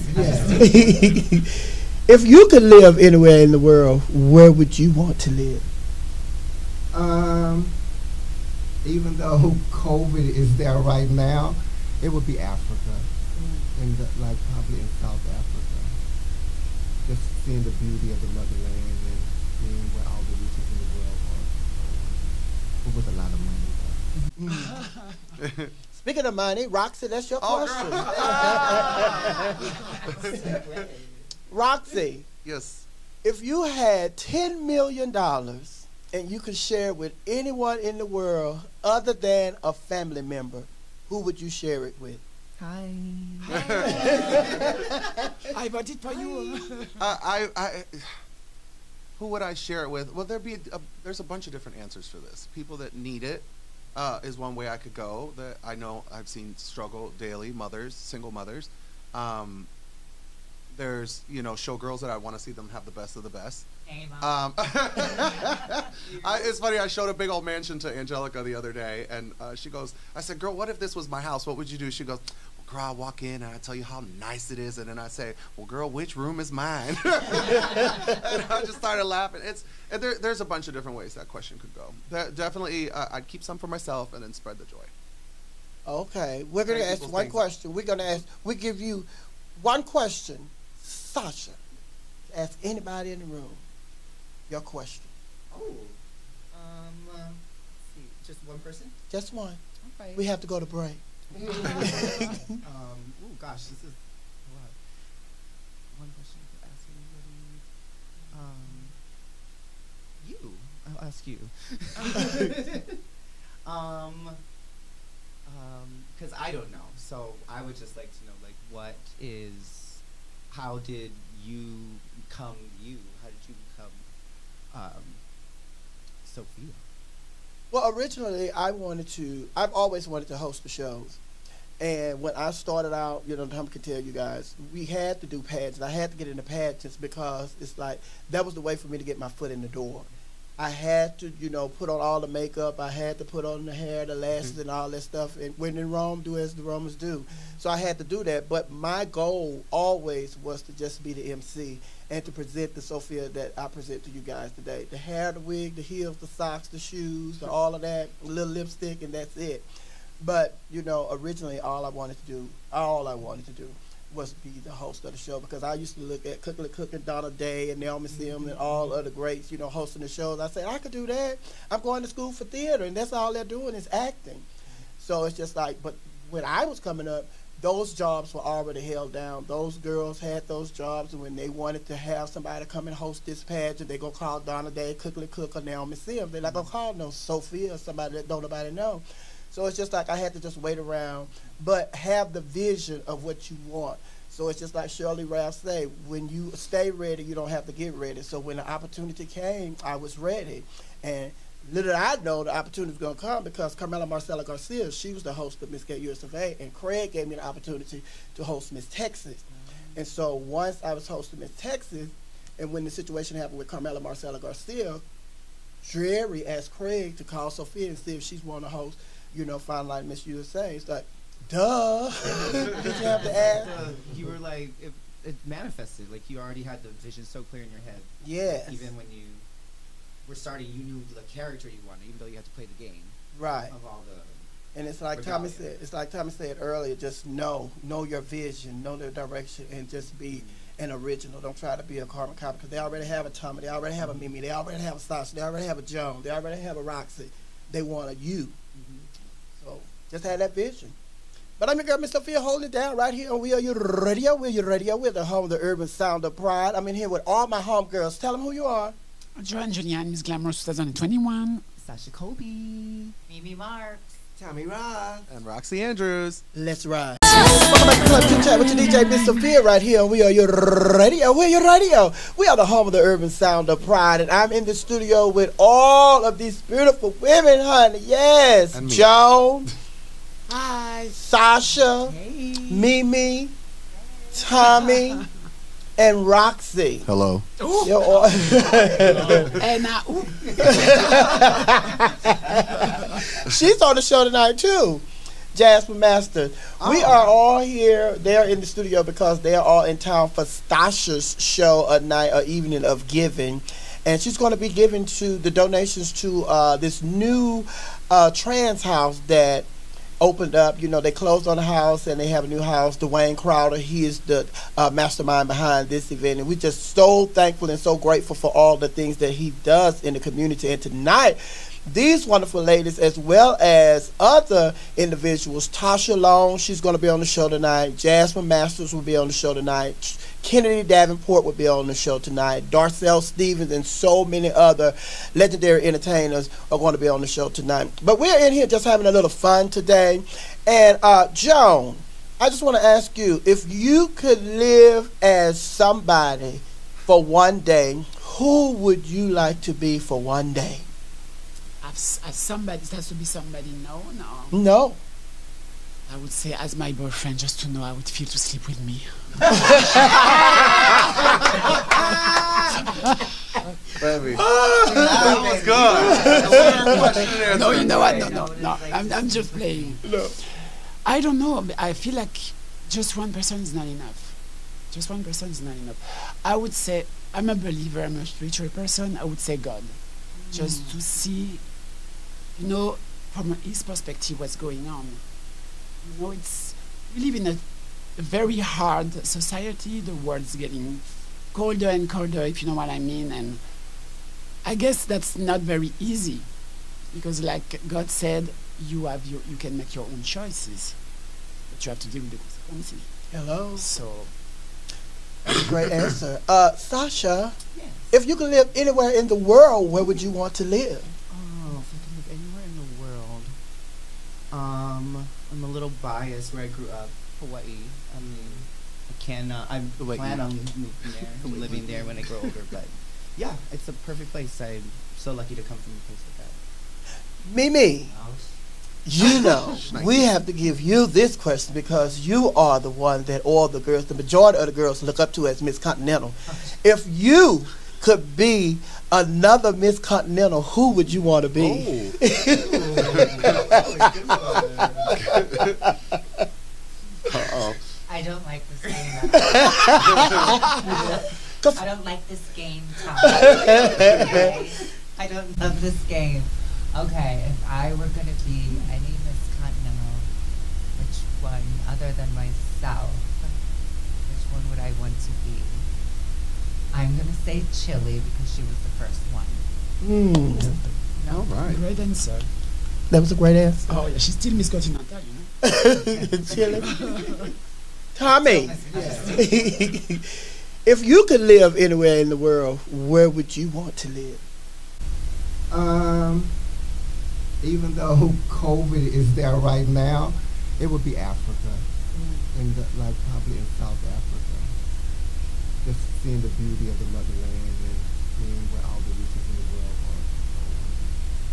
if you could live anywhere in the world, where would you want to live? Even though COVID is there right now, it would be Africa, like probably in South Africa. Just seeing the beauty of the motherland and seeing where all the riches in the world are, but with a lot of money. Speaking of money, Roxy, that's your question. Roxy, Yes. if you had $10 million and you could share it with anyone in the world other than a family member, who would you share it with? Hi. I bought it for you. Who would I share it with? Well, there's a bunch of different answers for this. People that need it is one way I could go. That I know I've seen struggle daily. Mothers, single mothers. There's showgirls that I want to see them have the best of the best. It's funny. I showed a big old mansion to Angelica the other day, and she goes, "I said, girl, what if this was my house? What would you do?" She goes, "Well, girl, I walk in and I tell you how nice it is, and then I say, well, girl, which room is mine?" And I just started laughing. There's a bunch of different ways that question could go. Definitely, I'd keep some for myself and then spread the joy. Okay, we're gonna ask one question. We give you one question, Sasha. Ask anybody in the room your question. Let's see, just one person? Just one. Okay. We have to go to break. Oh gosh, this is a lot. One question I could ask anybody. You. I'll ask you. Because I don't know. So I would just like to know, how did you become you? How did you become Sophia? Well, originally I've always wanted to host the shows. And when I started out, Tom can tell you guys, we had to do pageants. I had to get into pageants because it's like, that was the way for me to get my foot in the door. I had to, put on all the makeup. I had to put on the hair, the lashes, and all that stuff. And when in Rome, do as the Romans do. So I had to do that. But my goal always was to just be the MC and to present the Sophia that I present to you guys today. The hair, the wig, the heels, the socks, the shoes, all of that, a little lipstick, and that's it. But, originally all I wanted to do was be the host of the show, because I used to look at Cooking Donna Day and Naomi Sim and all other greats, hosting the shows. I said, I could do that. I'm going to school for theater, and that's all they're doing is acting. So it's just like, but when I was coming up, those jobs were already held down. Those girls had those jobs, and when they wanted to have somebody come and host this pageant, they gonna call Donna Day, Cook, or Naomi Sim. They're not gonna call no Sophia or somebody that don't nobody know. So it's just like I had to just wait around, but have the vision of what you want. So it's just like Shirley Ralph say, when you stay ready, you don't have to get ready. So when the opportunity came, I was ready. And little did I know the opportunity was going to come, because Carmela Marcela Garcia, she was the host of Miss USA, and Craig gave me the opportunity to host Miss Texas. And so once I was hosting Miss Texas, and when the situation happened with Carmela Marcela Garcia, Jerry asked Craig to call Sophia and see if she's want to host, Fine Line Miss USA. It's like, duh. Did you have to ask? You were like, it manifested. Like, you already had the vision so clear in your head. Yes. Even when you were starting, you knew the character you wanted, even though you had to play the game. Right. Of all the. And it's like Tommie said. It's like Tommie said earlier. Just know your vision, know their direction, and just be an original. Don't try to be a carbon copy, because they already have a Tommie, they already have a Mimi, they already have a Sasha, they already have a Joan, they already have a Roxy. They want a you. So Just had that vision. But I'm your girl, Miss Sophia, holding it down right here on We Are Your Radio. We're Your Radio. We're the home of the urban sound of pride. I'm in here with all my home girls. Tell them who you are. Joan Jullian, Miss Glamorous 2021. Sasha Colby. Mimi Marks. Tommie Ross. And Roxy Andrews. Let's ride. Welcome back to Club Chit Chat with your DJ, Miss Sophia, right here on We Are Your Radio. We're Your Radio. We are the home of the urban sound of pride. And I'm in the studio with all of these beautiful women, honey. Yes. And me. Joan. Hi. Sasha. Hey. Mimi. Tommie. And Roxy. Hello. You're all And She's on the show tonight too. Jasper Master. We are all here. They're in the studio because they are all in town for Sasha's show, a night, a evening of giving. And she's going to be giving to the donations to this new trans house that opened up. You know, they closed on the house and they have a new house. Dwayne Crowder, he is the mastermind behind this event. And we're just so thankful and so grateful for all the things that he does in the community. And tonight, these wonderful ladies, as well as other individuals, Tasha Long, she's going to be on the show tonight. Jasmine Masters will be on the show tonight. Kennedy Davenport will be on the show tonight. Darcel Stevens and so many other legendary entertainers are going to be on the show tonight. But we're in here just having a little fun today. And Joan, I just want to ask you, if you could live as somebody for one day, who would you like to be for one day? as somebody, it has to be somebody known. Or No. I would say as my boyfriend, just to know how it would feel to sleep with me. Baby. That was good. No, you know what? No. I'm just playing. No. I don't know. I feel like just one person is not enough. Just one person is not enough. I would say, I'm a believer, I'm a spiritual person. I would say God. Just to see, you know, from his perspective, what's going on. You know, we live in a very hard society. The world's getting colder and colder, if you know what I mean. And I guess that's not very easy, because like God said, you can make your own choices, but you have to deal with the consequences. Hello. So That's a great answer. Sasha, Yes. if you could live anywhere in the world, where would you want to live? Oh, if I could live anywhere in the world. I'm a little biased where I grew up, Hawaii. I mean, I plan on moving there and living there when I grow older. But yeah, it's a perfect place. I'm so lucky to come from a place like that. Mimi, you know, we have to give you this question because you are the one that all the girls, the majority of the girls, look up to as Miss Continental. If you could be another Miss Continental, who would you want to be? Uh-oh. I don't like this game. I don't like this game, Tom. Okay? I don't love this game. Okay, if I were going to be any Miss Continental, which one, other than myself, which one would I want to be? I'm going to say Chile because she was the first one. no, All right. great answer. That was a great answer. Oh yeah, she's still Miss Continental, you know. Chilling. Tommy, if you could live anywhere in the world, where would you want to live? Even though COVID is there right now, it would be Africa, like probably in South Africa. Just seeing the beauty of the motherland and seeing where all the riches in the world are.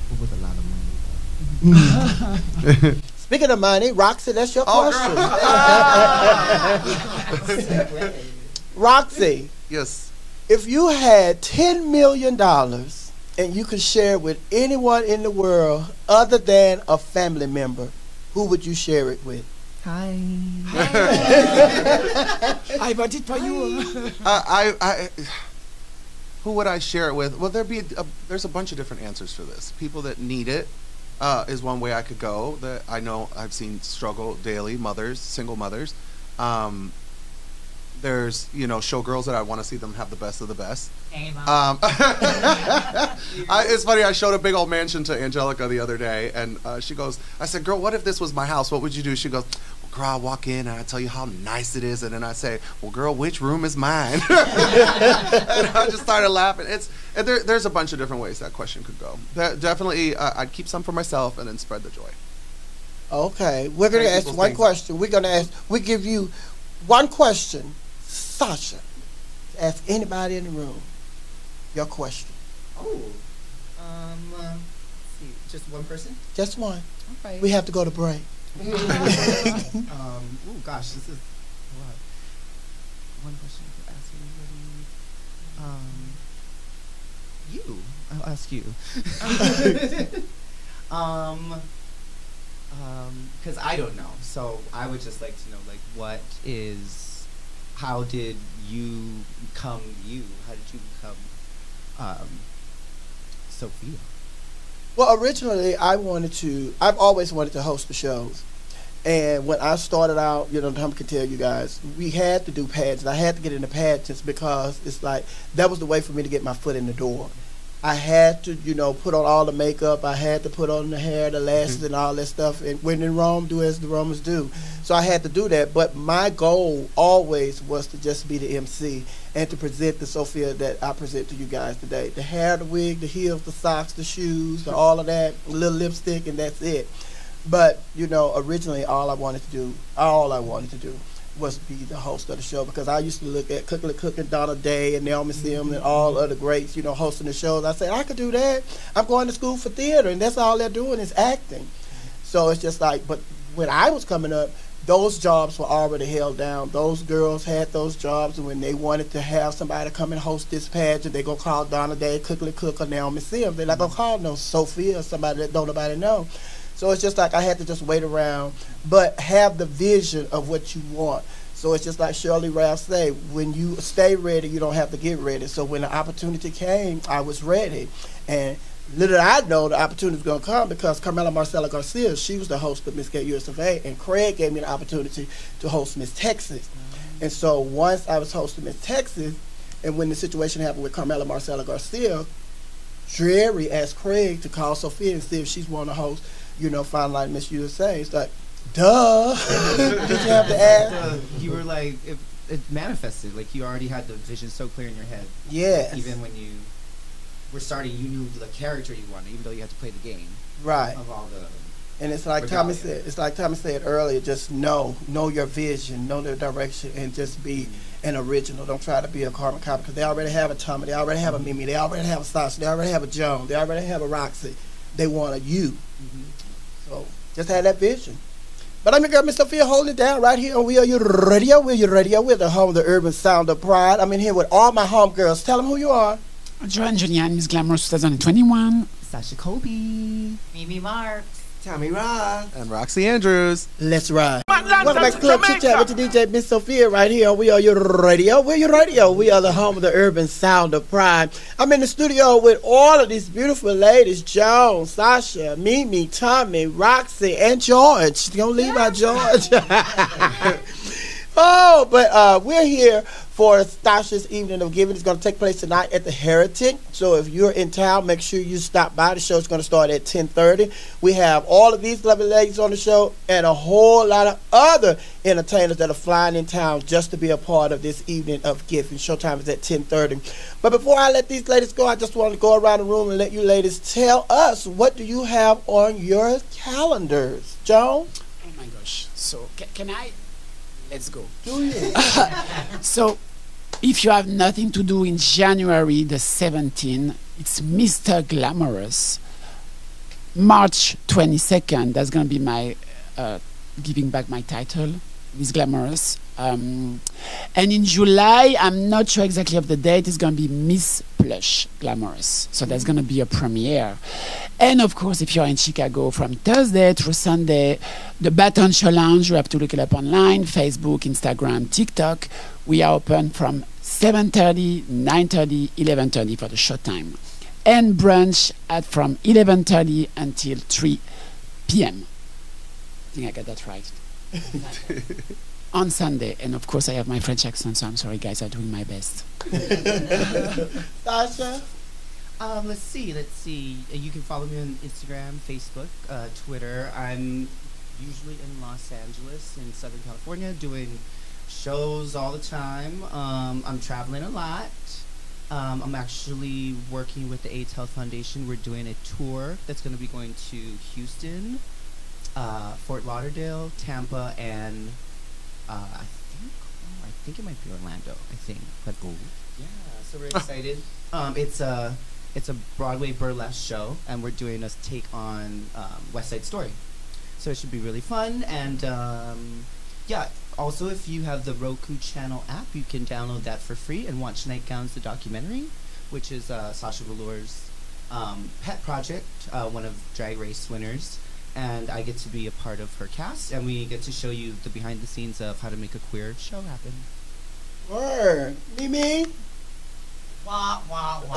But with a lot of money. Speaking of money, Roxy, that's your question. Roxy, Yes. if you had $10 million and you could share it with anyone in the world other than a family member, who would you share it with? Hi. I voted for you. Who would I share it with? Well, there's a bunch of different answers for this. People that need it is one way I could go. That I know I've seen struggle daily. Mothers, single mothers. There's, you know, showgirls that I want to see them have the best of the best. Hey, Mom. It's funny, I showed a big old mansion to Angelica the other day, and she goes, I said, girl, what if this was my house? What would you do? She goes, well, girl, I walk in and I tell you how nice it is, and then I say, well, girl, which room is mine? And I just started laughing. And there's a bunch of different ways that question could go. Definitely, I'd keep some for myself and then spread the joy. Okay, we're going to ask one question. We're going to ask, we give you one question. Sasha, ask anybody in the room your question. Oh, let's see, just one person? Just one. Okay. We have to go to break. Oh gosh, this is a lot. One question to ask anybody. You. I'll ask you. Because I don't know, so I would just like to know, like, how did you become you? How did you become Sophia? Well, originally I've always wanted to host the shows. And when I started out, you know, Tom can tell you guys, we had to do pageants. I had to get into pageants because it's like, that was the way for me to get my foot in the door. I had to, you know, put on all the makeup. I had to put on the hair, the lashes, and all that stuff. And when in Rome, do as the Romans do. So I had to do that. But my goal always was to just be the MC and to present the Sophia that I present to you guys today. The hair, the wig, the heels, the socks, the shoes, all of that, a little lipstick, and that's it. But, you know, originally all I wanted to do was be the host of the show, because I used to look at Cooking Donna Day and Naomi Sim and all other greats, you know, hosting the shows. I said, I could do that. I'm going to school for theater, and that's all they're doing is acting. So it's just like, but when I was coming up, those jobs were already held down. Those girls had those jobs, and when they wanted to have somebody come and host this pageant, they gonna call Donna Day, Cook, or Naomi Sim. They're not gonna call no Sophia or somebody that don't nobody know. So it's just like I had to just wait around, but have the vision of what you want. So it's just like Shirley Ralph say, when you stay ready, you don't have to get ready. So when the opportunity came, I was ready. And little did I know the opportunity was going to come, because Carmela Marcela Garcia, she was the host of Miss USFA, and Craig gave me the opportunity to host Miss Texas. And so once I was hosting Miss Texas, and when the situation happened with Carmela Marcela Garcia, Jerry asked Craig to call Sophia and see if she's want to host, you know, Final Night Miss USA. It's like, duh. Did you have to ask? You were like, it manifested. Like, you already had the vision so clear in your head. Yes. Even when you were starting, you knew the character you wanted, even though you had to play the game. Right. Of all the. And it's like Tommie said. It's like Tommie said earlier. Just know your vision, know their direction, and just be an original. Don't try to be a carbon copy, because they already have a Tommie, they already have a Mimi, they already have a Sasha, they already have a Joan, they already have a Roxy. They want a you. So just have that vision. But I'm your girl, Miss Sophia, holding it down right here on We Are Your Radio. We're your radio. We're the home of the urban sound of pride. I'm in here with all my homegirls. Tell them who you are. Joan Jullian, Miss Glamorous 2021. Sasha Colby. Mimi Marks. Tommie Ross. And Roxy Andrews. Let's ride. Welcome back to Club Chit Chat with the DJ Miss Sophia right here on We Are Your Radio. We're your radio. We are the home of the urban sound of pride. I'm in the studio with all of these beautiful ladies: Joan, Sasha, Mimi, Tommie, Roxy, and George. Don't leave out George. Oh, but we're here for Sasha's Evening of Giving. It's going to take place tonight at the Heritage. So if you're in town, make sure you stop by. The show's going to start at 10:30. We have all of these lovely ladies on the show and a whole lot of other entertainers that are flying in town just to be a part of this Evening of Giving. Showtime is at 10:30. But before I let these ladies go, I just want to go around the room and let you ladies tell us, what do you have on your calendars? Joan? Oh my gosh. So can I? Let's go. Do you? So, if you have nothing to do in January the 17th, it's Mr. Glamorous. March 22nd, that's going to be my giving back my title, Miss Glamorous. And in July, I'm not sure exactly of the date, it's going to be Miss Plush Glamorous. So that's going to be a premiere. And of course, if you're in Chicago, from Thursday through Sunday, the Baton Show Lounge, you have to look it up online, Facebook, Instagram, TikTok. We are open from 7:30, 9:30, 11:30 for the showtime. And brunch from 11:30 until 3 p.m. I think I got that right. on Sunday. And of course, I have my French accent, so I'm sorry, guys. I'm doing my best. Sasha? Let's see. You can follow me on Instagram, Facebook, Twitter. I'm usually in Los Angeles, in Southern California, doing shows all the time. I'm traveling a lot. I'm actually working with the AIDS Health Foundation. We're doing a tour that's going to be going to Houston, Fort Lauderdale, Tampa, and I think it might be Orlando. I think, but yeah, so we're excited. It's a Broadway burlesque show, and we're doing a take on West Side Story. So it should be really fun, and yeah. Also, if you have the Roku channel app, you can download that for free and watch Nightgowns, the documentary, which is Sasha Velour's pet project, one of Drag Race winners. And I get to be a part of her cast, and we get to show you the behind the scenes of how to make a queer show happen. Word. Mimi? Wah, wah, wah.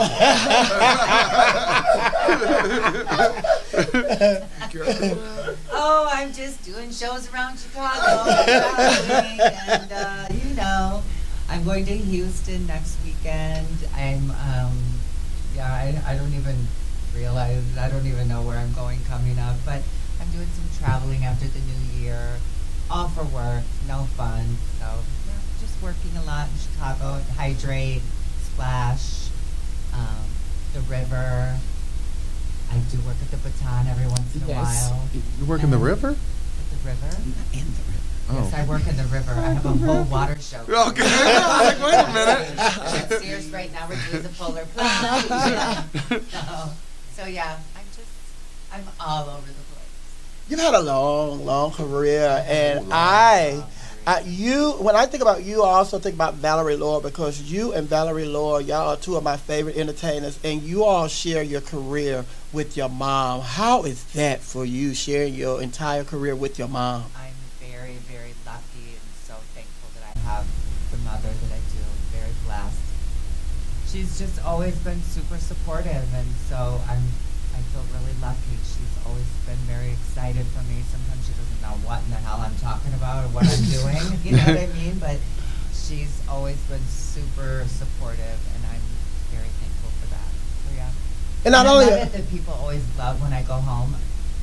Oh, I'm just doing shows around Chicago, traveling, and you know, I'm going to Houston next weekend. I don't even realize, I don't even know where I'm going coming up, but I'm doing some traveling after the new year, all for work, no fun. So yeah, just working a lot in Chicago. Hydrate, Splash, the river. I do work at the Baton every once in a while. You work in the river? At the river? In the river. Yes, I work in the river. I have a whole water show. Okay. I was like, wait a minute. At Sears right now, we're doing the polar plunge. So yeah, I'm all over the place. You've had a long, long career, and when I think about you, I also think about Valerie Lohr, because you and Valerie Lohr, y'all are two of my favorite entertainers, and you all share your career with your mom. How is that for you, sharing your entire career with your mom? I'm very, very lucky and so thankful that I have the mother that I do. Very blessed. She's just always been super supportive, and so I feel really lucky. She's always been very excited for me. Sometimes she doesn't know what in the hell I'm talking about or what I'm doing, you know what I mean? But she's always been super supportive, and I'm very thankful for that. So yeah. And not only I love it that people always love when I go home.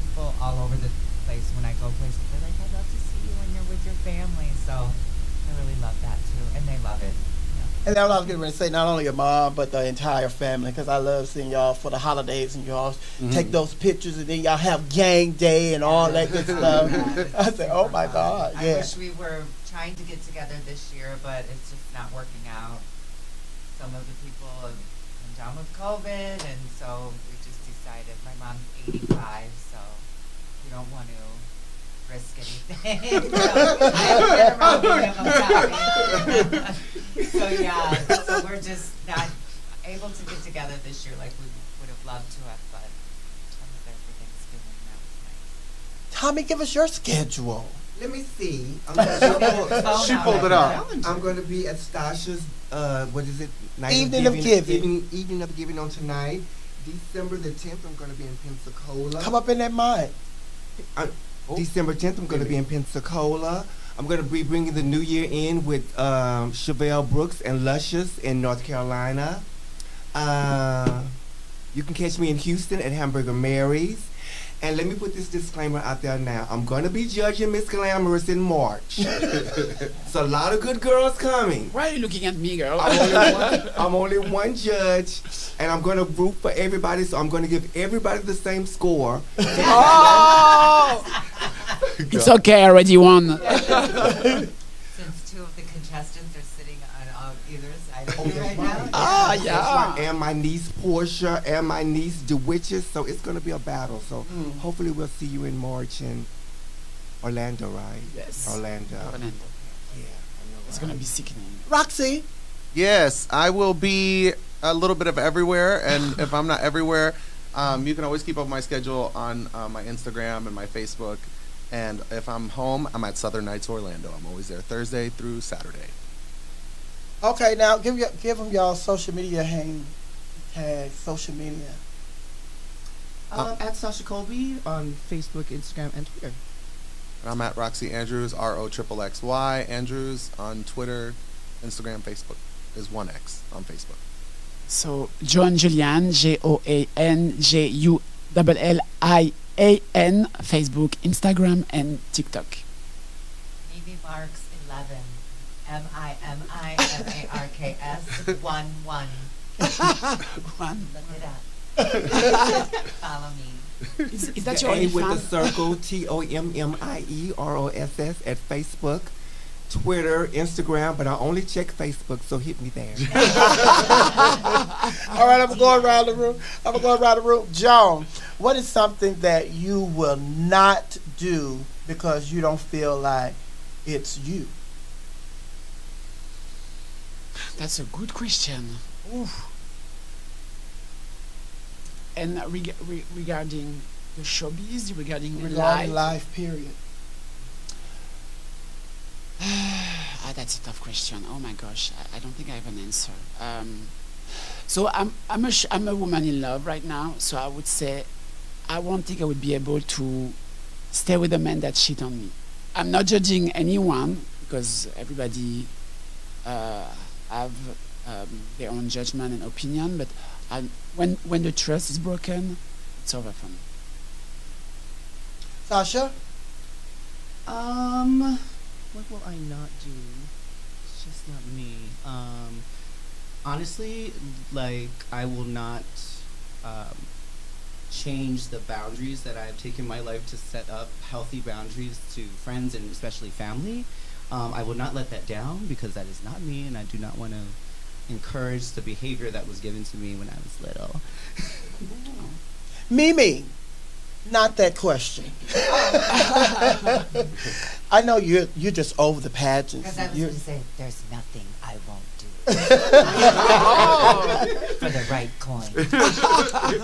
People all over the place, when I go places, they're like, I love to see you when you're with your family. So I really love that too, and they love it. And that's what I was getting ready to say, not only your mom, but the entire family, because I love seeing y'all for the holidays, and y'all take those pictures, and then y'all have gang day and all that good stuff. I said, oh my God, yeah. I wish we were trying to get together this year, but it's just not working out. Some of the people have come down with COVID, and so we just decided, my mom's 85, so we don't want to risk anything. So I haven't been around being sorry. So yeah, so we're just not able to get together this year like we would have loved to have, but I'm there for Thanksgiving. That was nice. Tommy, give us your schedule. Let me see. She pulled it up. I'm going to be at Stasha's, what is it? Evening of Giving. Evening of Giving on tonight. December the 10th, I'm going to be in Pensacola. Come up in that mind. December 10th, I'm going to be in Pensacola. I'm going to be bringing the new year in with Chevelle Brooks and Luscious in North Carolina. You can catch me in Houston at Hamburger Mary's. And let me put this disclaimer out there now. I'm going to be judging Miss Glamorous in March. It's a lot of good girls coming. Why are you looking at me, girl? I'm only one judge, and I'm going to root for everybody, so I'm going to give everybody the same score. Oh! It's okay, I already won. Since two of the contestants are sitting on either side of you right now. Ah, yeah. And my niece Portia and my niece DeWitches, so it's going to be a battle. So hopefully we'll see you in March in Orlando, right? Yes. Orlando. Orlando. Yeah, I know, It's right? going to be sickening. Roxy. Yes, I will be a little bit of everywhere, and if I'm not everywhere, you can always keep up my schedule on my Instagram and my Facebook. And if I'm home, I'm at Southern Nights Orlando. I'm always there Thursday through Saturday. Okay, now give them y'all social media tag, social media. At Sasha Colby on Facebook, Instagram, and Twitter. And I'm at Roxy Andrews, ROXXY Andrews on Twitter, Instagram, Facebook. There's 1X on Facebook. So Joan Jullian, JOAN, Facebook, Instagram, and TikTok. Maybe Marks 11. MIMIMARKS 11. One. Look it up. Follow me. Is that your A only with the fan? circle, TOMMIEROSS at Facebook, Twitter, Instagram, but I only check Facebook, so hit me there. All right, I'm going around the room. Joan, what is something that you will not do because you don't feel like it's you? That's a good question. Oof. And regarding the showbiz, regarding life, period. That's a tough question. Oh my gosh, I don't think I have an answer. So I'm a woman in love right now. So I would say I won't think I would be able to stay with a man that cheat on me. I'm not judging anyone because everybody have their own judgment and opinion. But when the trust is broken, it's over for me. Sasha? What will I not do? It's just not me. Honestly, like, I will not change the boundaries that I've taken my life to set up healthy boundaries to friends and especially family. I will not let that down because that is not me, and I do not want to encourage the behavior that was given to me when I was little. Mimi, not that question. I know you're just over the pageants. Because I was going to say, there's nothing I won't do. For the right coin.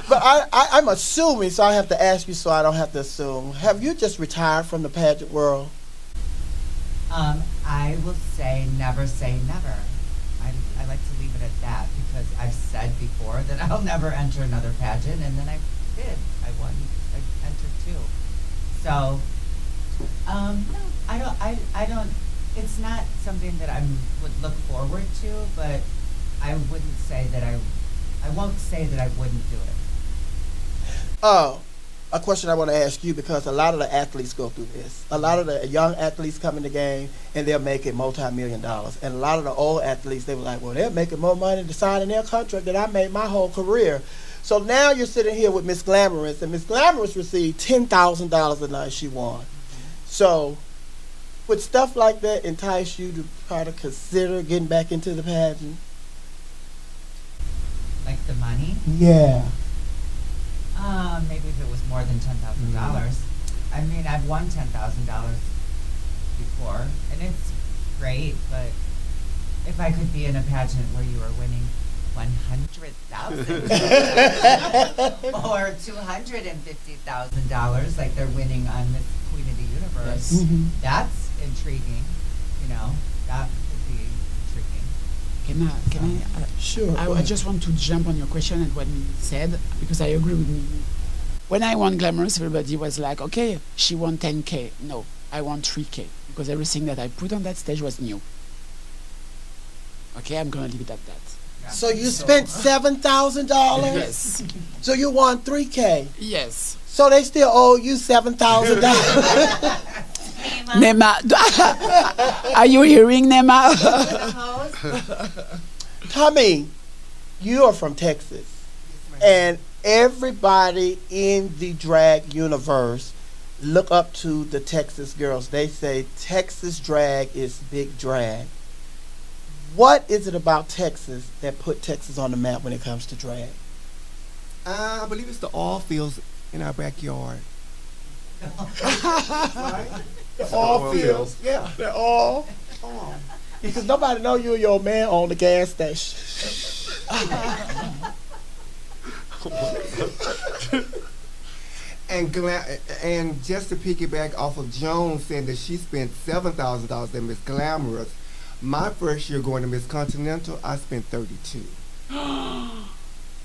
But I'm assuming, so I have to ask you so I don't have to assume. Have you just retired from the pageant world? I will say never say never. I like to leave it at that because I've said before that I'll never enter another pageant, and then I did. I entered two. So, no, I don't. It's not something that I would look forward to, but I wouldn't say that I won't say that I wouldn't do it. Oh, a question I want to ask you, because a lot of the athletes go through this. A lot of the young athletes come in the game and they're making multi-million dollars. And a lot of the old athletes, they were like, well, they're making more money to sign in their contract than I made my whole career. So now you're sitting here with Miss Glamorous, and Miss Glamorous received $10,000 the night she won. So would stuff like that entice you to try to consider getting back into the pageant? Like the money? Yeah. Maybe if it was more than $10,000. I mean, I've won $10,000 before, and it's great, but if I could be in a pageant where you are winning $100,000 or $250,000 like they're winning on Miss Queen of the Universe, Yes. that's intriguing, that would be intriguing. Can I Sure. I just want to jump on your question and what Mimi said, because I agree with Mimi. When I won Glamorous, everybody was like, okay, she won 10K. No, I won 3K, because everything that I put on that stage was new. Okay, I'm going to leave it at that. So you spent $7,000? Yes. So you won 3K? Yes. So they still owe you $7,000? Nema, are you hearing, Nema? Tommie, you are from Texas, and everybody in the drag universe look up to the Texas girls. They say Texas drag is big drag. What is it about Texas that put Texas on the map when it comes to drag? I believe it's the oil fields in our backyard. Right? The oil fields. Yeah, they're all. Because nobody know you and your man own the gas station. And just to piggyback off of Joan saying that she spent $7,000 at Miss Glamorous, my first year going to Miss Continental, I spent $32.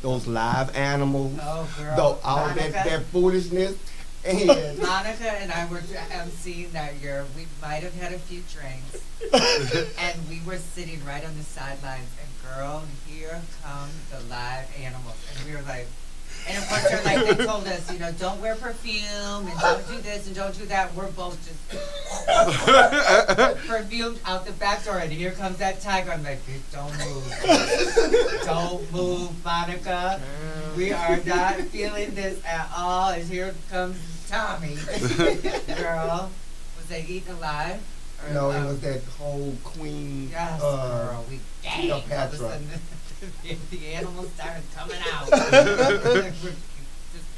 Those live animals, Oh, girl. all that foolishness. And Monica and I were emceeing that year. We might have had a few drinks, and we were sitting right on the sidelines. And girl, here come the live animals, and we were like, and of course they're like, they told us, you know, don't wear perfume and don't do this and don't do that. We're both just perfumed out the back door, and here comes that tiger. I'm like, don't move, don't move, Monica. We are not feeling this at all. And here comes Tommie. Girl, was they eaten alive? Or, no, it was that whole queen. Yes, girl, we gagged. All of a sudden, the animals started coming out. Just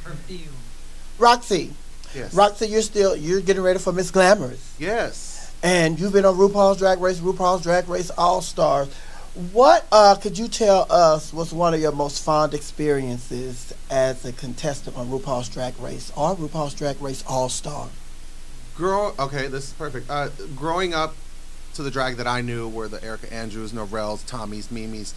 perfume. Roxy. Yes. Roxy, you're getting ready for Miss Glamorous. Yes. And you've been on RuPaul's Drag Race All-Stars. What could you tell us was one of your most fond experiences as a contestant on RuPaul's Drag Race or RuPaul's Drag Race All-Star? Okay, this is perfect. Growing up to the drag that I knew were the Erica Andrews, Norvell's, Tommie's, Mimi's.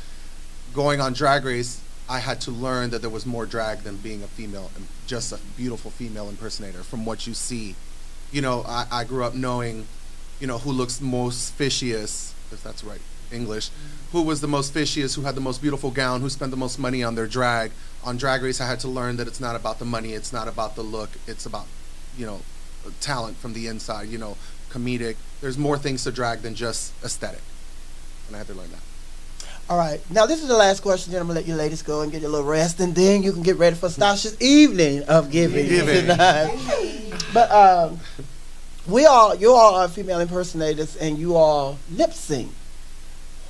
Going on Drag Race, I had to learn that there was more drag than being a female, and just a beautiful female impersonator from what you see. You know, I grew up knowing, you know, who looks most fishiest, if that's right, English, who was the most fishiest, who had the most beautiful gown, who spent the most money on their drag. On Drag Race, I had to learn that it's not about the money, it's not about the look, it's about, you know, talent from the inside, you know, comedic. There's more things to drag than just aesthetic. And I had to learn that. All right. Now, this is the last question. Then I'm going to let you ladies go and get a little rest, and then you can get ready for Sasha's evening of giving tonight. But you all are female impersonators, and you all lip sync.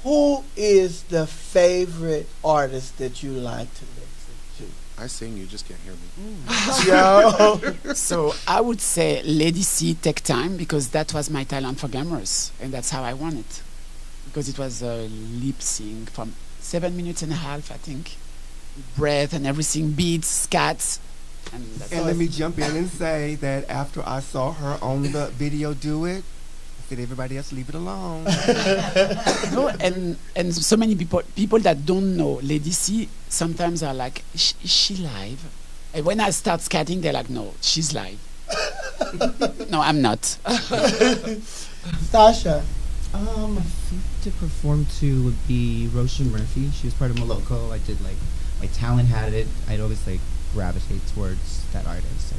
Who is the favorite artist that you like to lip sync to? I sing, you just can't hear me. Yo. So I would say Lady C, Take Time, because that was my talent for Glamorous, and that's how I won it. Because it was a lip sync from 7 minutes and a half, I think. Breath and everything, beats, scats. And let me jump in and say that after I saw her on the video do it, I said, everybody else leave it alone. No, and so many people that don't know Lady C sometimes are like, is she live? And when I start scatting, they're like, no, she's live. No, I'm not. Sasha. I think to perform to would be Roshan Murphy. She was part of Moloko. I did like, my talent had it. I'd always like gravitate towards that artist.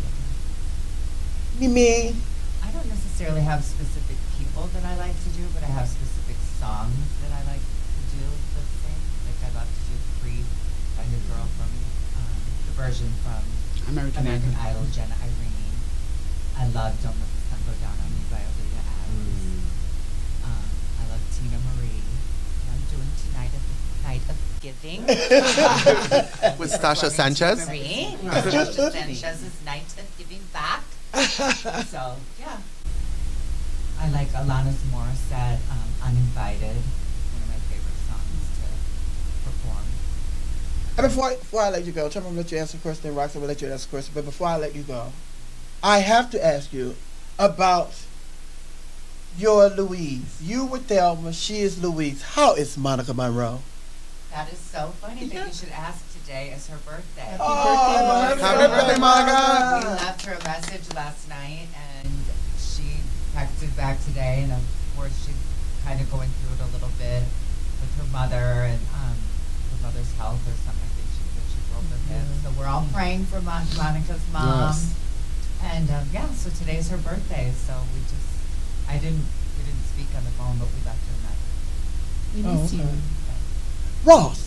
Mimi. I don't necessarily have specific people that I like to do, but I have specific songs that I like to do lip sync. Like I love to do Free kind of girl from the version from American Idol, Jenna Irene. I love Don't Let the Sun Go Down on Me by Olivia Adams. I love Tina Marie. I'm doing Tonight of Night of Giving. With Sasha Sanchez. Marie. Sasha Sanchez's Night of Giving Back. So, yeah. I like Alanis Morissette, Uninvited. One of my favorite songs to perform. And before I let you go, I'm going to let you answer the question, then Roxy will let you answer the question. But before I let you go, I have to ask you about your Louise. You were Thelma, she is Louise. How is Monica Monroe? That is so funny that you should ask. Today is her birthday. Happy birthday, Monica! We left her a message last night, and she texted back today, and of course she's kind of going through it a little bit with her mother and her mother's health or something. I think she broke her hip. So we're all praying for Monica's mom. Yes. And yeah, so today's her birthday. So we didn't speak on the phone, but we left her a message. We miss you. Ross.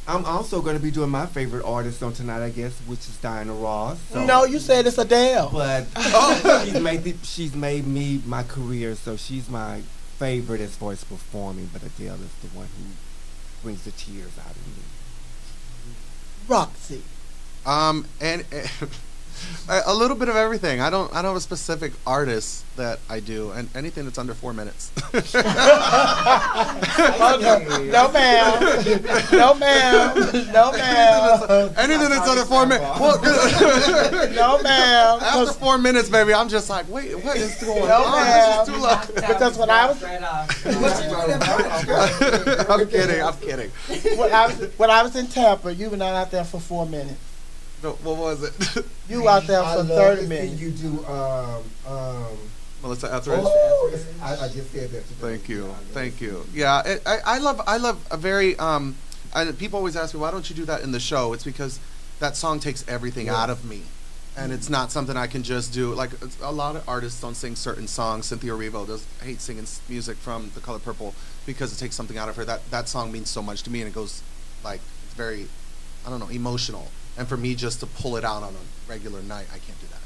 I'm also going to be doing my favorite artist on tonight, I guess, which is Diana Ross. So. No, you said it's Adele. But she's made me my career, so she's my favorite as far as performing. But Adele is the one who brings the tears out of me. Roxy. And a little bit of everything. I don't have a specific artist that I do, and anything that's under 4 minutes. No, ma'am. No, ma'am. No, ma'am. Anything that's under 4 minutes. No, ma'am. After 4 minutes, baby, I'm just like, wait, what is going No, on? ma'am. This is too long. Because when I was I'm kidding. when I was in Tampa, you were not out there for 4 minutes. No, what was it? You out there I for love 30 to see minutes. you do Melissa Etheridge. I just said that. Thank you, thank you. Yeah, I love a very and people always ask me, why don't you do that in the show? It's because that song takes everything out of me, and it's not something I can just do. Like a lot of artists don't sing certain songs. Cynthia Erivo does hate singing music from The Color Purple because it takes something out of her. That song means so much to me, and it goes like it's very, I don't know, emotional. And for me just to pull it out on a regular night, I can't do that.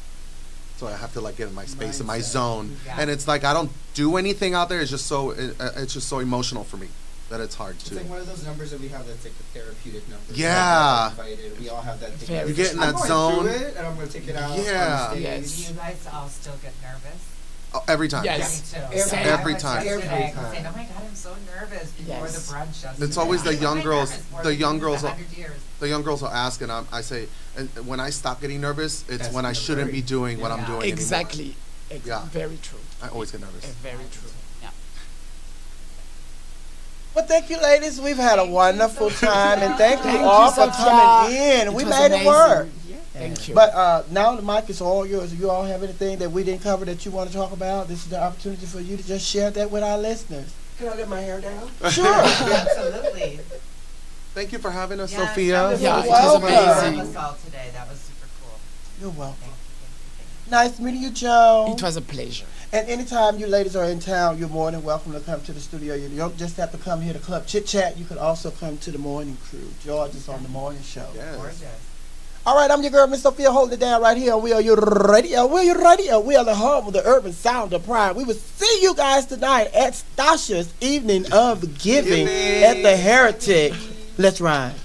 So I have to like get in my space, in my zone, and it's like I don't do anything out there. It's just so emotional for me that it's hard to. It's like one of those numbers that we have that's like the therapeutic number. Yeah. We all have that thing. You get in that I'm zone. going through it, and I'm going to take it out. Yeah. On stage. Yes. Do you guys all still get nervous? Oh, every time. Yes. Me too. Every time. Every Every time. time. Saying, oh my God, I'm so nervous before Yes. the brunch. It's always the young girls. The young girls. 100 years. The young girls will ask, and I say, and when I stop getting nervous, it's That's when I the shouldn't worry. be doing what I'm Yeah. doing Exactly. Yeah. Very true. anymore. I always get nervous. Very true. Yeah. Well, thank you, ladies. We've had a Thank you, wonderful Sophia. time, and thank you Thank all you, for Sophia. coming in. We was made it amazing. work. Yeah. Thank you. But now the mic is all yours. You all have anything that we didn't cover that you want to talk about? This is the opportunity for you to just share that with our listeners. Can I let my hair down? Sure. Absolutely. Thank you for having us, Yes, Sophia. that was Yeah, really it was cool. amazing. Us all today. That was super cool. You're welcome. Thank you. Nice meeting you, Joe. It was a pleasure. And anytime you ladies are in town, you're more than welcome to come to the studio. You don't just have to come here to Club Chit Chat. You could also come to the morning crew. George is on the morning show. Yes. Gorgeous. All right, I'm your girl, Miss Sophia, holding it down right here on We Are Your Radio. We Are Your Radio. We are the home of the urban sound of pride. We will see you guys tonight at Stasha's Evening of Giving at the Heretic. Let's ride.